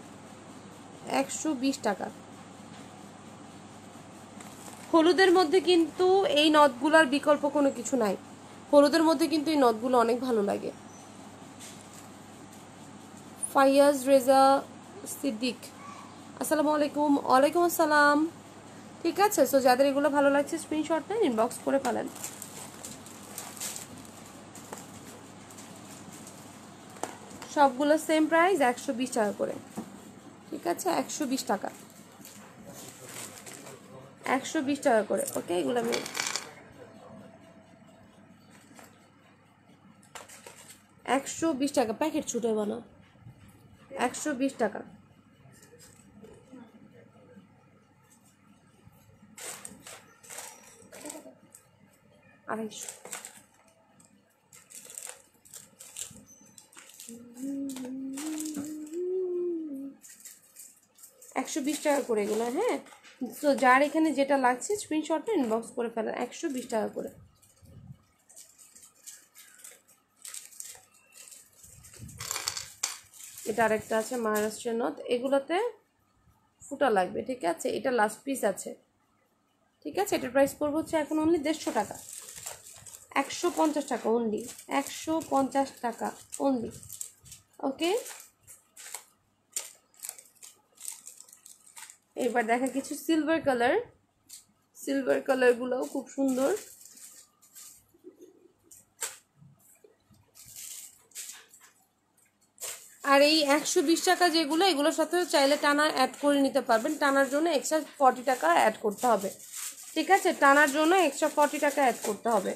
120 টাকা। হলুদের মধ্যে কিন্তু এই নথগুলোর বিকল্প কোনো কিছু নাই। হলুদের মধ্যে কিন্তু এই নথগুলো অনেক ভালো লাগে। ফাইয়াজ রেজা সিদ্দিক, আসসালামু আলাইকুম। ওয়ালাইকুম আসসালাম। ঠিক আছে, সো যাদের এগুলো ভালো লাগছে স্ক্রিনশট নেন, ইনবক্স করে ফেলেন। সবগুলো সেম প্রাইস, 120 টাকা করে। ঠিক আছে, 120 টাকা, 120 টাকা করে। ওকে, এগুলো আমি 120 টাকা প্যাকেট ছুটে বানা, 120 টাকা। আড়াইশো। $120 করে এগুলো। হ্যাঁ, তো যার এখানে যেটা লাগছে স্ক্রিনশটটা ইনবক্স করে ফেলেন। 120 টাকা করে। এটা আরেকটা আছে মহারাষ্ট্রের নথ, এগুলোতে ফুটা লাগবে। ঠিক আছে, এটা লাস্ট পিস আছে। ঠিক আছে, এটার প্রাইস পড়বে হচ্ছে এখন অনলি 150 টাকা, 150 টাকা অনলি, 150 টাকা অনলি। ওকে, এবার দেখা কিছু সিলভার কালার। সিলভার কালারগুলোও খুব সুন্দর। আর এই 120 টাকা যেগুলো, এগুলোর সাথে চাইলে টানা অ্যাড করে নিতে পারবেন। টানার জন্য এক্সট্রা 40 টাকা অ্যাড করতে হবে। ঠিক আছে, টানার জন্য এক্সট্রা 40 টাকা অ্যাড করতে হবে।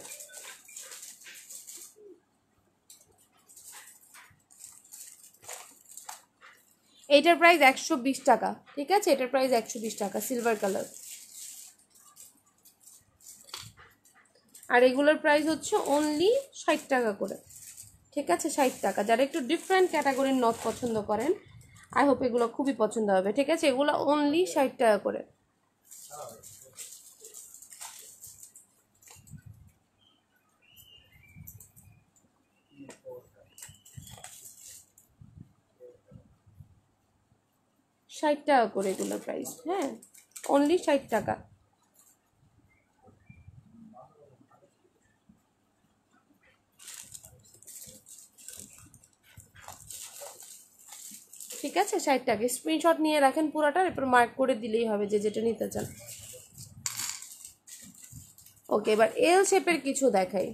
এইটার প্রাইস 120 টাকা। ঠিক আছে, এটার প্রাইস 120 টাকা, সিলভার কালার। আর এগুলোর প্রাইস হচ্ছে অনলি 60 টাকা করে। ঠিক আছে, 60 টাকা। যারা একটু ডিফারেন্ট ক্যাটাগরির নথ পছন্দ করেন, আই হোপ এগুলো খুবই পছন্দ হবে। ঠিক আছে, এগুলো অনলি 60 টাকা করে। ষাট টাকা করে এগুলোর প্রাইস। হ্যাঁ, অনলি 60 টাকা। ঠিক আছে, 60 টাকা। স্ক্রিনশট নিয়ে রাখেন পুরোটা, এরপর মার্ক করে দিলেই হবে যে যেটা নিতে চান। ওকে, এবার এল শেপের কিছু দেখাই।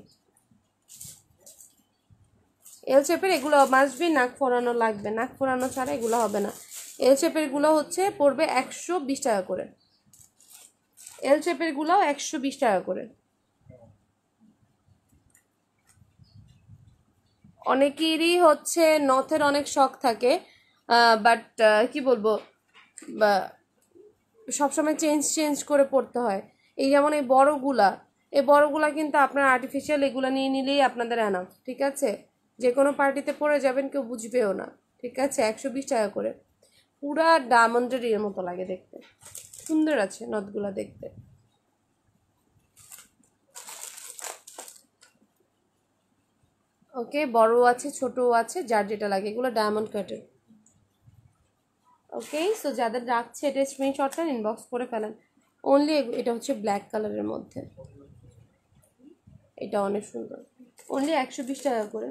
এল শেপের এগুলো মাস্ট বি নাক ফোরানো লাগবে, নাক ফোরানো ছাড়া এগুলো হবে না। এল শেপের গুলো হচ্ছে পড়বে 120 টাকা করে। এল শেপের গুলোও 120 টাকা করে। অনেকেরই হচ্ছে নথের অনেক শখ থাকে, বাট কি বলবো, বা সবসময় চেঞ্জ চেঞ্জ করে পড়তে হয়। এই যেমন এই বড়গুলা, এই বড়গুলা কিন্তু আপনার আর্টিফিশিয়াল, এগুলো নিয়ে নিলেই আপনাদের এনাফ। ঠিক আছে, যে কোনো পার্টিতে পরে যাবেন, কেউ বুঝবেও না। ঠিক আছে, 120 টাকা করে। পুরা ডায়মন্ডের এর মতো লাগে দেখতে, সুন্দর আছে নথগুলা দেখতে। ওকে, বড় আছে, ছোটও আছে, যার যেটা লাগে। এগুলো ডায়মন্ড কাটের। ওকে, সো যাদের রাখছে এটা স্ক্রিনশটটা ইনবক্স করে ফেলেন। অনলি এটা হচ্ছে ব্ল্যাক কালারের মধ্যে, এটা অনেক সুন্দর। অনলি 120 টাকা করে।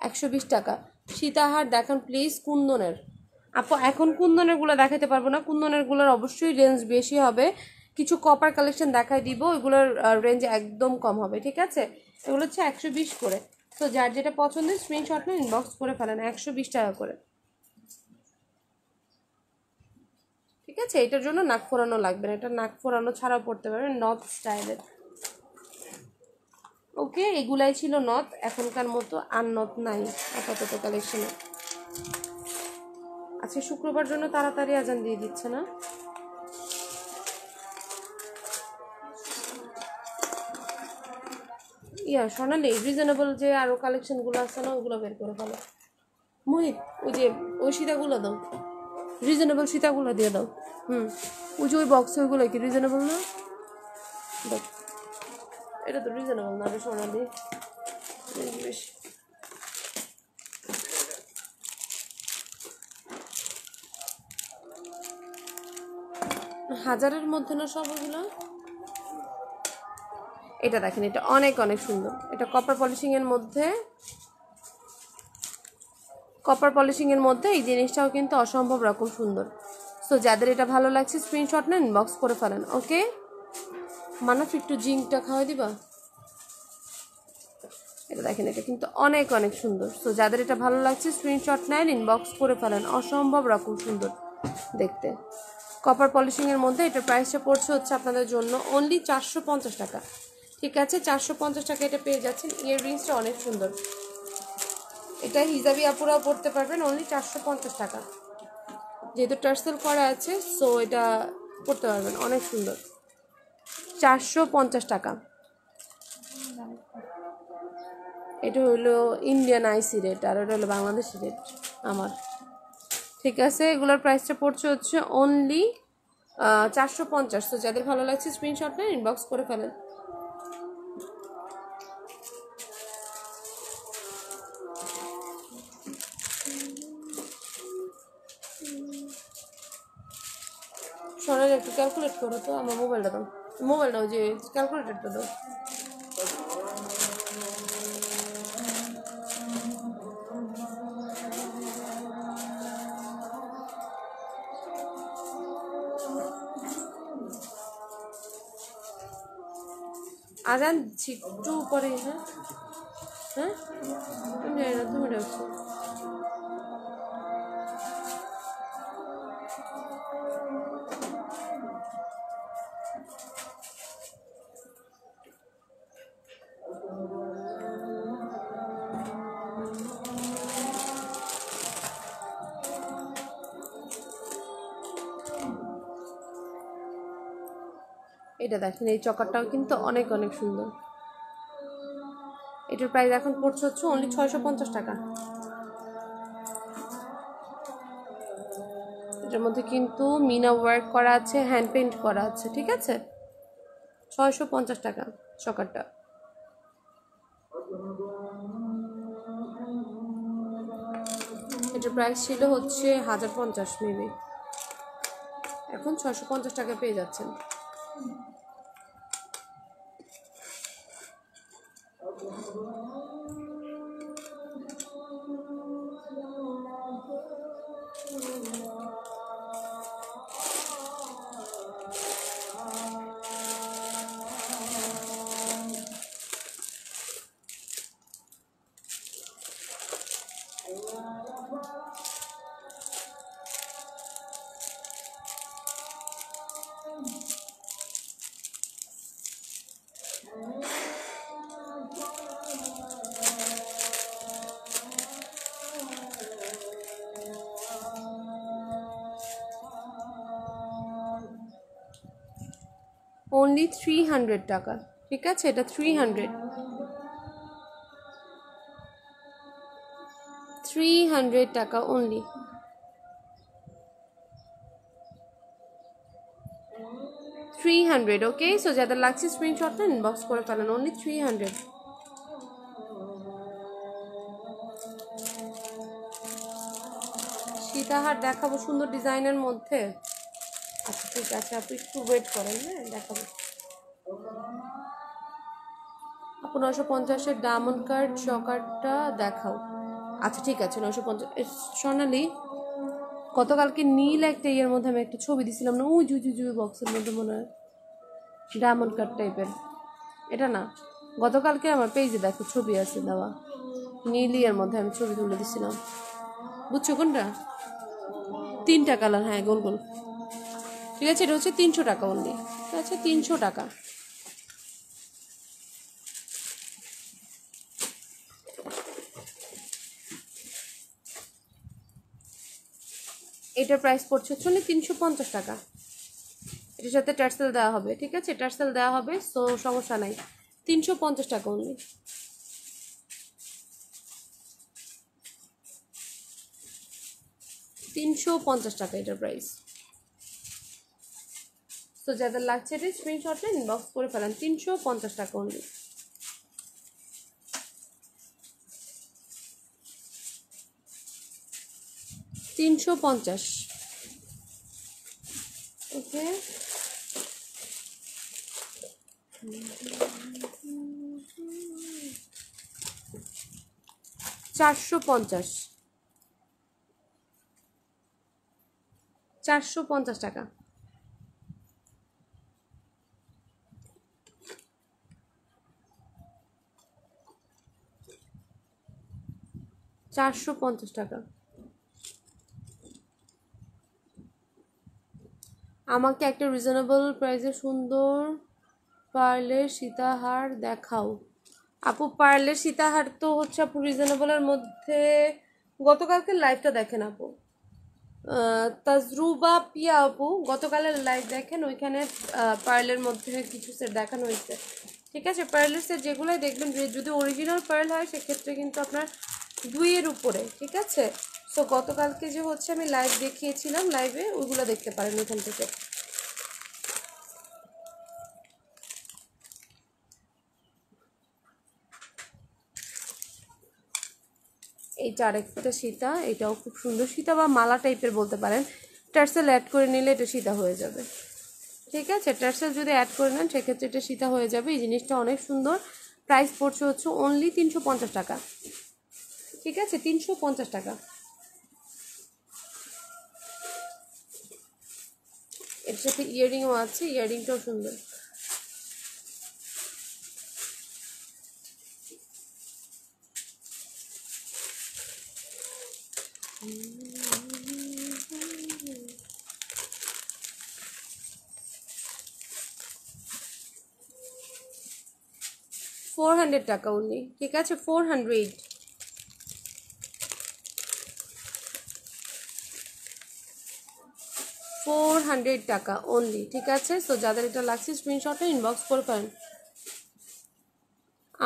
120 টাকা। সীতাহার দেখান প্লিজ, কুন্দনের। আপু এখন কুন্দনের গুলো দেখাতে পারবো না, কুন্দনের গুলোর অবশ্যই রেঞ্জ বেশি হবে। কিছু কপার কালেকশন দেখাই দিব, ওইগুলোর রেঞ্জ একদম কম হবে। ঠিক আছে, এগুলো হচ্ছে 120 করে। তো যার যেটা পছন্দের স্ক্রিনশট নিয়ে ইনবক্স করে ফেলেন। 120 টাকা করে। ঠিক আছে, এটার জন্য নাক ফোরানো লাগবে না, এটা নাক ফোরানো ছাড়াও পড়তে পারবেন, নর্থ স্টাইলের। ওকে, এগুলাই ছিল নথ, এখনকার মতো আর নথ নাই আপাতত কালেকশনে। আজকে শুক্রবার জন্য তাড়াতাড়ি আজান দিয়ে দিচ্ছে না। সোনালি, রিজনেবল যে আরো কালেকশনগুলো আছে না, ওইগুলো বের করে ফেলো। মোহিত, ওই যে ওই সীতাগুলো দাও, রিজনেবল সীতাগুলো দিয়ে দাও। ওই যে ওই বক্স, ওইগুলো কি রিজনেবল না? দেখ, এটা তো রিজনেবল না রে সোনালি। বেশ, হাজারের মধ্যে না সব ওগুলো। এটা দেখেন, এটা অনেক অনেক সুন্দর। এটা কপার পলিশিংয়ের মধ্যে, কপার পলিশিংয়ের মধ্যে এই জিনিসটাও কিন্তু অসম্ভব রকম সুন্দর। সো যাদের এটা ভালো লাগছে স্ক্রিনশট নেন, বক্স করে ফেলেন। ওকে মানব, একটু জিঙ্কটা খাওয়াই দিবা। এটা দেখেন, এটা কিন্তু অনেক অনেক সুন্দর। সো যাদের এটা ভালো লাগছে স্ক্রিনশট নেন, ইনবক্স করে ফেলেন। অসম্ভব রকম সুন্দর দেখতে, কপার পলিশিংয়ের মধ্যে। এটার প্রাইসটা পড়ছে হচ্ছে আপনাদের জন্য অনলি 450 টাকা। ঠিক আছে, 450 টাকা এটা পেয়ে যাচ্ছেন। ইয়াররিংসটা অনেক সুন্দর, এটা হিজাবি আপুরাও পড়তে পারবেন। অনলি 450 টাকা, যেহেতু টার্সেল করা আছে সো এটা পড়তে পারবেন, অনেক সুন্দর। 450 টাকা। এটা হলো ইন্ডিয়ান আইসি রেট, আর ওটা হলো বাংলাদেশি রেট আমার। ঠিক আছে, এগুলোর প্রাইসটা পড়ছে হচ্ছে অনলি 450। তো যাদের ভালো লাগছে স্ক্রিনশট নেন, ইনবক্স করে ফেলেন। সোনালি, একটু ক্যালকুলেট করো তো, আমার মোবাইলটা দাও, মোবাইলটা ওই যে ক্যালকুলেটরটা দাও। আজান একটু পরে। হ্যাঁ হ্যাঁ, আমি জানি না, তুমি ডাকছো। এটা দেখেন, এই চকারটাও কিন্তু অনেক অনেক সুন্দর। এটার প্রাইস এখন পড়ছে হচ্ছে অনলি 650 টাকা। এটার মধ্যে কিন্তু মিনা ওয়ার্ক করা আছে, হ্যান্ড পেইন্ট করা আছে। ঠিক আছে, 650 টাকা চকারটা। এটার প্রাইস ছিল হচ্ছে 1050 মেবি, এখন 650 টাকা পেয়ে যাচ্ছেন। অনলি 300 টাকা। ঠিক আছে, এটা 300 টাকা অনলি। 300। ওকে, সো যাদের লাগছে স্ক্রিনশট নেন, ইনবক্স করে ফেলেন। অনলি 300। সীতাহার দেখাবো সুন্দর ডিজাইনের মধ্যে। আচ্ছা ঠিক আছে, আপনি একটু ওয়েট করেন, হ্যাঁ দেখাবো। আপু 950-এর ডায়মন্ড কার্ড চকারটা দেখাও। আচ্ছা ঠিক আছে, 950। সোনালি, গতকালকে নীল একটা ইয়ের মধ্যে আমি একটা ছবি দিছিলাম না, ওই জুজু বক্সের মধ্যে মনে হয় ডায়মন্ড কার্ড টাইপের। এটা না, গতকালকে আমার পেজে দেখো ছবি আছে দেওয়া, নীল ইয়ের মধ্যে আমি ছবি তুলে দিছিলাম। বুঝছো কোনটা? 3টা কালার, হ্যাঁ গোল গোল। ঠিক আছে, এটা হচ্ছে 300 টাকা অনলি। ঠিক আছে, 300 টাকা। এটার প্রাইস পড়ছে হচ্ছে 350 টাকা। এটার সাথে টার্সেল দেওয়া হবে, ঠিক আছে, টার্সেল দেওয়া হবে, সো সমস্যা নাই। 350 টাকা অনলি। 350 টাকা এটার প্রাইস। তো যাদের লাগছে এটা স্ক্রিনশট নিয়ে ইনবক্স করে ফেলেন। 350 টাকা অনলি। $350। ওকে, 450। 450 টাকা। 450 টাকা। আমাকে একটা রিজনেবল প্রাইসে সুন্দর পার্লের সীতাহার দেখাও। আপু পার্লের সীতাহার তো হচ্ছে আপু রিজনেবলের মধ্যে গতকালকে লাইভটা দেখেন আপু, তাজরুবা পিয়া আপু গতকালের লাইভ দেখেন, ওইখানে পার্লের মধ্যে কিছু সেট দেখানো হয়েছে, ঠিক আছে। পার্লের সেট যেগুলোই দেখবেন যদি অরিজিনাল পার্ল হয় সেক্ষেত্রে কিন্তু আপনার 2-এর উপরে, ঠিক আছে। সো গতকালকে যে হচ্ছে আমি লাইভ দেখিয়েছিলাম, লাইভে ওইগুলো দেখতে পারেন ওইখান থেকে। এইটা আরেকটা সীতা, এটাও খুব সুন্দর সীতা বা মালা টাইপের বলতে পারেন। টার্সেল অ্যাড করে নিলে এটা সীতা হয়ে যাবে, ঠিক আছে। টার্সেল যদি অ্যাড করে নেন সেক্ষেত্রে এটা সীতা হয়ে যাবে। এই জিনিসটা অনেক সুন্দর। প্রাইস পড়ছে হচ্ছে অনলি 350 টাকা, ঠিক আছে, 350 টাকা। এর সাথে ইয়াররিংও আছে, ইয়াররিংটাও সুন্দর। $400 টাকা অনলি, ঠিক আছে, 400। $400 টাকা অনলি, ঠিক আছে। সো যাদের এটা লাগছে স্ক্রিনশটে ইনবক্স করে ফেলেন।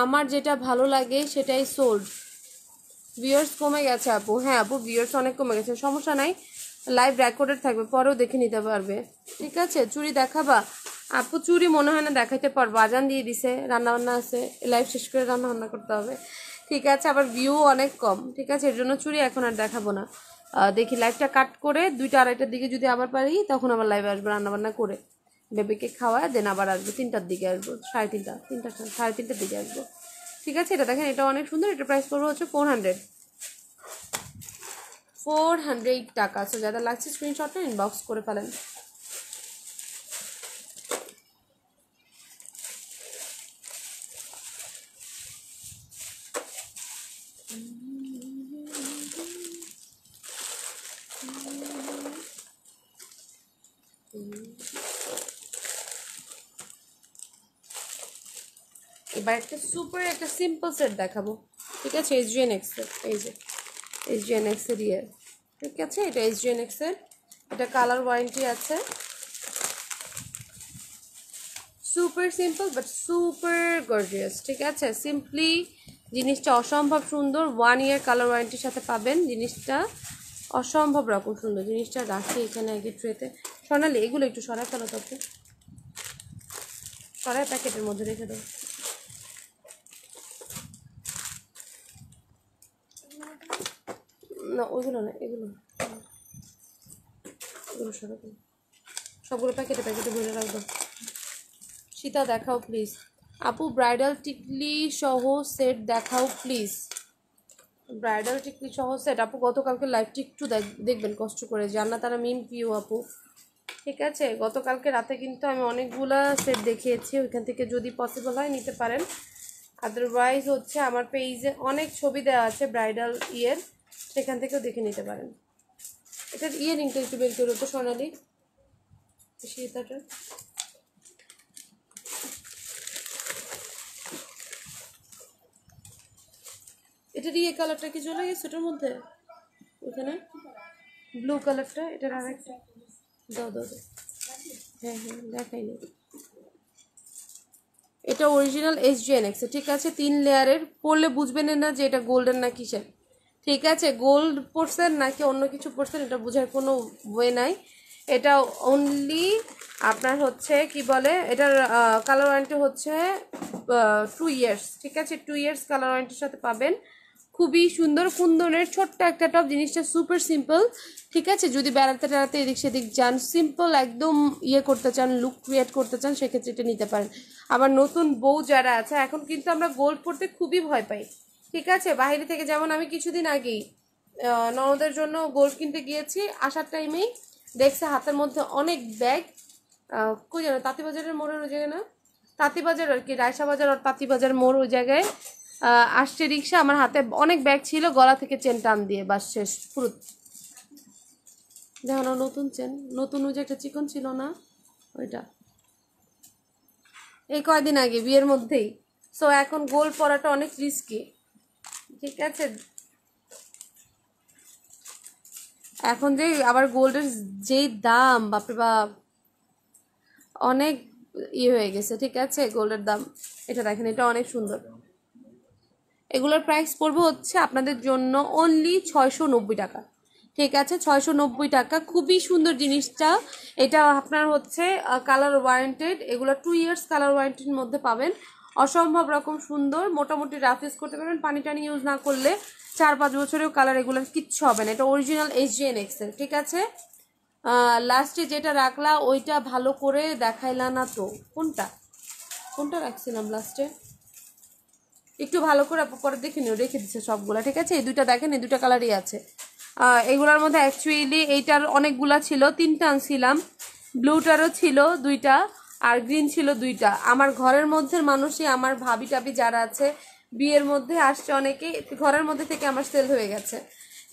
আমার যেটা ভালো লাগে সেটাই সোল্ড। ভিউয়ার্স কমে গেছে আপু, হ্যাঁ আপু ভিউয়ার্স অনেক কমে গেছে, সমস্যা নাই, লাইভ রেকর্ডেড থাকবে, পরেও দেখে নিতে পারবে, ঠিক আছে। চুড়ি দেখাবা আপু? চুড়ি মনে হয় না দেখাইতে পারবো, আজান দিয়ে দিছে, রান্নাবান্না আছে, লাইভ শেষ করে রান্নাবান্না করতে হবে, ঠিক আছে। আবার ভিউ অনেক কম, ঠিক আছে, এর জন্য চুড়ি এখন আর দেখাবো না। দেখি লাইভটা কাট করে 2টা-2:30টার দিকে যদি আবার পারি তখন আবার লাইভে আসবো রান্নাবান্না করে, বেবিকে খাওয়ায় দেন আবার আসবো, 3টার দিকে আসবো, 3:30, 3:30 দিকে আসবো, ঠিক আছে। এটা দেখেন, এটা অনেক সুন্দর, এটা প্রাইস পড়বে হচ্ছে 400 টাকা। সো যাদের লাগছে স্ক্রিনশটটা ইনবক্স করে ফেলেন। এবার একটা সুপার একটা সিম্পল সেট দেখাবো, ঠিক আছে। SGNX এর, এই যে SGNX এর ইয়ে, ঠিক আছে, এটা SGNX এর, এটা কালার ওয়ারেন্টি আছে। Super simple but super gorgeous, ঠিক আছে। সিম্পলি জিনিসটা অসম্ভব সুন্দর, 1 ইয়ার কালার ওয়ারেন্টির সাথে পাবেন। জিনিসটা অসম্ভব রকম সুন্দর। জিনিসটা রাখি এখানে আগে ট্রেতে। সোনালি এগুলো একটু সরাই ফেলো, তখন সরাই প্যাকেটের মধ্যে রেখে দেবো। না ওইগুলো না, এগুলো এগুলো সরাই, সবগুলো প্যাকেটে প্যাকেটে ভরে রাখবো। সীতা দেখাও প্লিজ আপু, ব্রাইডাল টিকলি সহ সেট দেখাও প্লিজ। ব্রাইডাল টিকলি সহ সেট আপু গতকালকে লাইভটি একটু দেখবেন কষ্ট করে, জান্নাত তারা মিম পিও আপু, ঠিক আছে। গতকালকে রাতে কিন্তু আমি অনেকগুলা সেট দেখিয়েছি, ওইখান থেকে যদি পসিবল হয় নিতে পারেন, আদারওয়াইজ হচ্ছে আমার পেজে অনেক ছবি দেওয়া আছে ব্রাইডাল ইয়ের, সেখান থেকেও দেখে নিতে পারেন। এটার ইয়ারিংটা একটু বের করে তো সোনালি, সীতাটার এটার ইয়ে কালারটা কি চলে গেছে ওটার মধ্যে, ওখানে ব্লু কালারটা, এটার আরেকটা দাও দাও দাও। হ্যাঁ হ্যাঁ দেখাইনি। এটা অরিজিনাল SGNX, ঠিক আছে, 3 লেয়ারের। পরলে বুঝবেন না যে এটা গোল্ডেন না কিসের, ঠিক আছে। গোল্ড পরছেন নাকি অন্য কিছু পরছেন এটা বোঝার কোনো ওয়ে নাই। এটা অনলি আপনার হচ্ছে কি বলে, এটার কালার ওয়ারেন্টি হচ্ছে 2 ইয়ার্স, ঠিক আছে। 2 ইয়ার্স কালার ওয়ারেন্টির সাথে পাবেন। খুবই সুন্দর কুন্দনের ছোট্ট একটা টপ, জিনিসটা সুপার সিম্পল, ঠিক আছে। যদি বেড়াতে টেড়াতে এদিক সেদিক যান, সিম্পল একদম ইয়ে করতে চান, লুক ক্রিয়েট করতে চান, সেক্ষেত্রে এটা নিতে পারেন। আবার নতুন বউ যারা আছে, এখন কিন্তু আমরা গোল্ড পরতে খুবই ভয় পাই, ঠিক আছে। বাইরে থেকে, যেমন আমি কিছুদিন আগেই ননদের জন্য গোল্ড কিনতে গিয়েছি, আসার টাইমেই দেখছে হাতের মধ্যে অনেক ব্যাগ, কই জানো তাঁতিবাজারের মোড়ের ওই জায়গায় না, তাঁতিবাজার আর কি, রায়সা বাজার আর তাঁতিবাজার মোড় ওই জায়গায় আসছে রিক্সা, আমার হাতে অনেক ব্যাগ ছিল, গলা থেকে চেন টান দিয়ে বাস শেষ পুরো। দেখো না নতুন চেন, নতুন ওই যে একটা চিকন ছিল না ওইটা, এই কয়দিন আগে বিয়ের মধ্যেই। সো এখন গোল্ড পরাটা অনেক রিস্কি, ঠিক আছে। এখন যে আবার গোল্ডের যেই দাম, বাপরে বাপ, অনেক ইয়ে হয়ে গেছে, ঠিক আছে গোল্ডের দাম। এটা দেখেন, এটা অনেক সুন্দর। এগুলোর প্রাইস পড়বে হচ্ছে আপনাদের জন্য অনলি 690 টাকা, ঠিক আছে। 690 টাকা, খুবই সুন্দর জিনিসটা। এটা আপনার হচ্ছে কালার ওয়ারেন্টেড, এগুলো 2 ইয়ার্স কালার ওয়ারেন্টির মধ্যে পাবেন। অসম্ভব রকম সুন্দর, মোটামুটি রাফ ইউজ করতে পারবেন, পানি টানি ইউজ না করলে 4-5 বছরেও কালার এগুলোর কিচ্ছু হবে না। এটা অরিজিনাল SGNX এর, ঠিক আছে। লাস্টে যেটা রাখলা ওইটা ভালো করে দেখাইলা না তো, কোনটা কোনটা রাখছিলাম লাস্টে, একটু ভালো করে পরে দেখে নিও, রেখে দিচ্ছে সবগুলা, ঠিক আছে। এই দুইটা দেখেন, এই দুইটা কালারই আছে। এগুলোর মধ্যে অ্যাকচুয়ালি এইটার অনেকগুলা ছিল, 3টা আনছিলাম, ব্লুটারও ছিল 2টা, আর গ্রিন ছিল 2টা। আমার ঘরের মধ্যে মানুষই, আমার ভাবি টাবি যারা আছে, বিয়ের মধ্যে আসছে অনেকে, ঘরের মধ্যে থেকে আমার সেল হয়ে গেছে,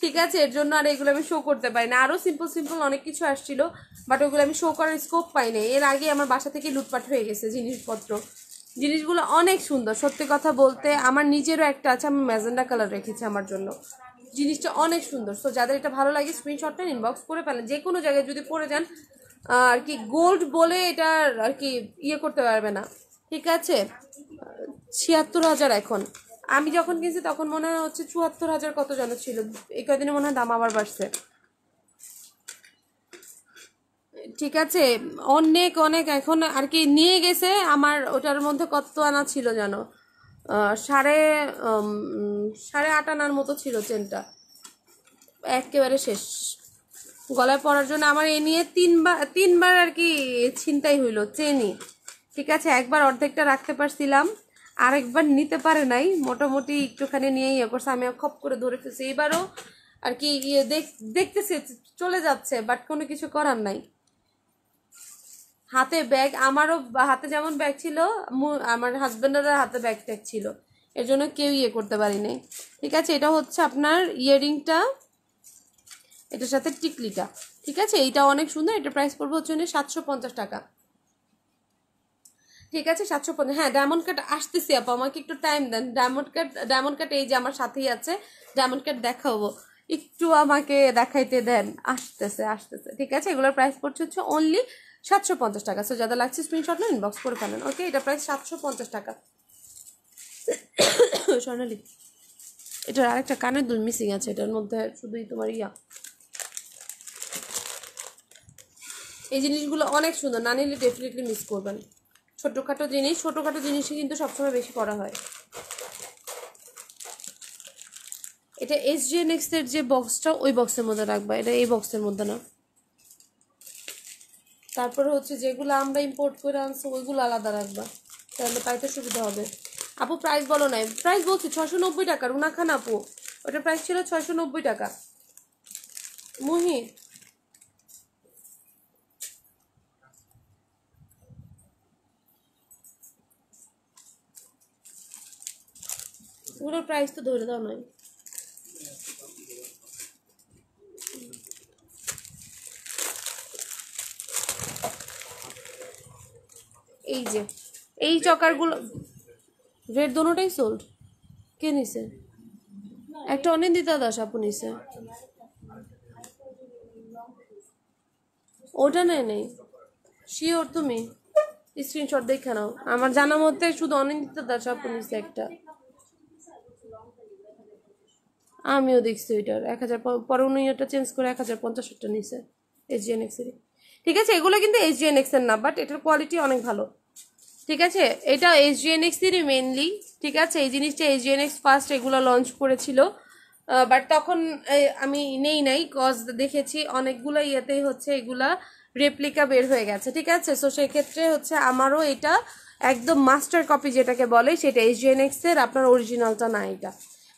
ঠিক আছে। এর জন্য আর এগুলো আমি শো করতে পারি না। আরও সিম্পল সিম্পল অনেক কিছু আসছিল, বাট ওগুলো আমি শো করার স্কোপ পাই না। এর আগে আমার বাসা থেকে লুটপাট হয়ে গেছে জিনিসপত্র। জিনিসগুলো অনেক সুন্দর, সত্যি কথা বলতে আমার নিজেরও একটা আছে, আমি ম্যাজেন্ডা কালার রেখেছি আমার জন্য, জিনিসটা অনেক সুন্দর। সো যাদের এটা ভালো লাগে স্ক্রিনশটটা ইনবক্স করে ফেলেন, যে কোনো জায়গায় যদি পড়ে যান আর কি, গোল্ড বলে এটা আর কি ইয়ে করতে পারবে না, ঠিক আছে। 76,000 এখন, আমি যখন কিনছি তখন মনে হচ্ছে 74,000 কত যেন ছিল, এই কদিনে মনে হয় দাম আবার বাড়ছে, ঠিক আছে। অনেক অনেক এখন আর কি নিয়ে গেছে। আমার ওটার মধ্যে কত আনা ছিল জানো, সাড়ে 8.5 আনার মতো ছিল চেনটা, একেবারে শেষ। গলায় পরার জন্য আমার এ নিয়ে তিনবার আর কি ছিনতাই হইলো চেনই, ঠিক আছে। একবার অর্ধেকটা রাখতে পারছিলাম, আরেকবার নিতে পারে নাই, মোটামুটি একটুখানি নিয়ে ইয়ে করছে, আমি খপ করে ধরে ফেলছি। এবারও আর কি ইয়ে দেখতেছি চলে যাচ্ছে, বাট কোনো কিছু করার নাই। হাতে ব্যাগ, আমারও হাতে যেমন ব্যাগ ছিল, আমার হাজবেন্ডের হাতে ব্যাগ ট্যাগ ছিল, এর জন্য কেউ ইয়ে করতে পারি নাই, ঠিক আছে। এটা হচ্ছে আপনার ইয়ারিংটা, এটার সাথে টিকলিটা, ঠিক আছে। এইটা অনেক সুন্দর, এটা প্রাইস পড়বে হচ্ছে 750 টাকা, ঠিক আছে। 750, হ্যাঁ। ডায়মন্ড কাট আসতেছি আপা, আমাকে একটু টাইম দেন। ডায়মন্ড কাট এই যে আমার সাথেই আছে, ডায়মন্ড কাট দেখাবো, একটু আমাকে দেখাইতে দেন, আসতেছে আসতেছে, ঠিক আছে। এগুলোর প্রাইস পড়ছে হচ্ছে অনলি 750 টাকা। সো যাদের লাগছে স্ক্রিনশট না ইনবক্স করে ফেলেন, ওকে। এটা প্রাইস 750 টাকা। স্বর্ণালী, এটার আরেকটা কানের দুল মিসিং আছে, এটার মধ্যে শুধুই তোমার ইয়া। এই জিনিসগুলো অনেক সুন্দর, না নিলে ডেফিনেটলি মিস করবেন। ছোটোখাটো জিনিসই কিন্তু সবসময় বেশি করা হয়। এটা SGNX এর যে বক্সটা, ওই বক্সের মধ্যে রাখবা, এটা এই বক্সের মধ্যে না। তারপরে হচ্ছে যেগুলো আমরা ইম্পোর্ট করে আনছি ওইগুলো আলাদা রাখবা, তাহলে পাইতে সুবিধা হবে। আপু প্রাইস বলো নাই, প্রাইস বলছি 690 টাকা। রুনা খান আপু, ওটার প্রাইস ছিল 690 টাকা। মুহি, ওগুলোর প্রাইস তো ধরে দাও নাই। এই যে এই চকারগুলো রেড, দোনোটাই সোল্ড। কে নিছে? একটা অনিন্দিতা দাস আপু নিছে। ওটা নেই শিওর তুমি স্ক্রিনশট দেখে নাও। আমার জানা মতে শুধু অনিন্দিতা দাস আপু নিচ্ছে একটা, আমিও দেখছি ওইটার 1000 পরে উনি ওটা চেঞ্জ করে 1050টা নিছে SGNX এর। ঠিক আছে, এগুলো কিন্তু SGNX এর না, বাট এটার কোয়ালিটি অনেক ভালো। ঠিক আছে, এটা SGNX এরই মেনলি। ঠিক আছে, এই জিনিসটা SGNX ফার্স্ট এগুলো লঞ্চ করেছিল, বাট তখন আমি নেই নাই, কজ দেখেছি অনেকগুলো ইয়েতেই হচ্ছে এগুলা রেপ্লিকা বের হয়ে গেছে। ঠিক আছে, সো সেক্ষেত্রে হচ্ছে আমারও এটা একদম মাস্টার কপি যেটাকে বলে সেটা SGNX এর, আপনার অরিজিনালটা না। এটা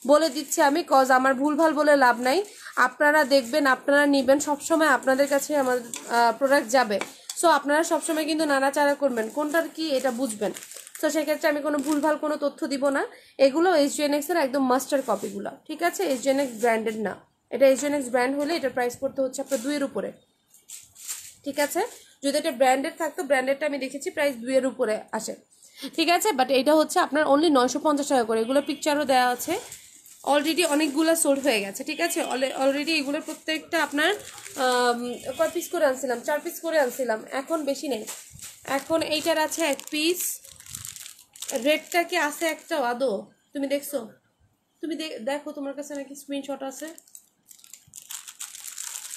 বলে দিচ্ছি আমি, কজ আমার ভুলভাল বলে লাভ নাই। আপনারা দেখবেন, আপনারা নেবেন, সবসময় আপনাদের কাছে আমার প্রোডাক্ট যাবে। সো আপনারা সবসময় কিন্তু নাড়াচাড়া করবেন, কোনটার কি এটা বুঝবেন। তো সেক্ষেত্রে আমি কোনো ভুলভাল কোনো তথ্য দিব না। এগুলো SGNX এর একদম মাস্টার কপিগুলো। ঠিক আছে, SGNX ব্র্যান্ডেড না, এটা SGNX ব্র্যান্ড হলে এটার প্রাইস পড়তে হচ্ছে আপনার 2 এর উপরে। ঠিক আছে, যদি এটা ব্র্যান্ডেড থাকতো, ব্র্যান্ডেডটা আমি দেখেছি প্রাইস 2 এর উপরে আসে। ঠিক আছে, বাট এটা হচ্ছে আপনার অনলি 950 টাকা করে। এগুলো পিকচারও দেওয়া আছে, অলরেডি অনেকগুলো সোল্ড হয়ে গেছে। ঠিক আছে, অলরেডি এগুলোর প্রত্যেকটা আপনার কয় পিস করে আনছিলাম, 4 পিস করে আনছিলাম, এখন বেশি নেই। এখন এইটার আছে 1 পিস, রেডটা কি আছে একটা আদৌ তুমি দেখছো? তুমি দেখো, তোমার কাছে নাকি স্ক্রিনশট আছে?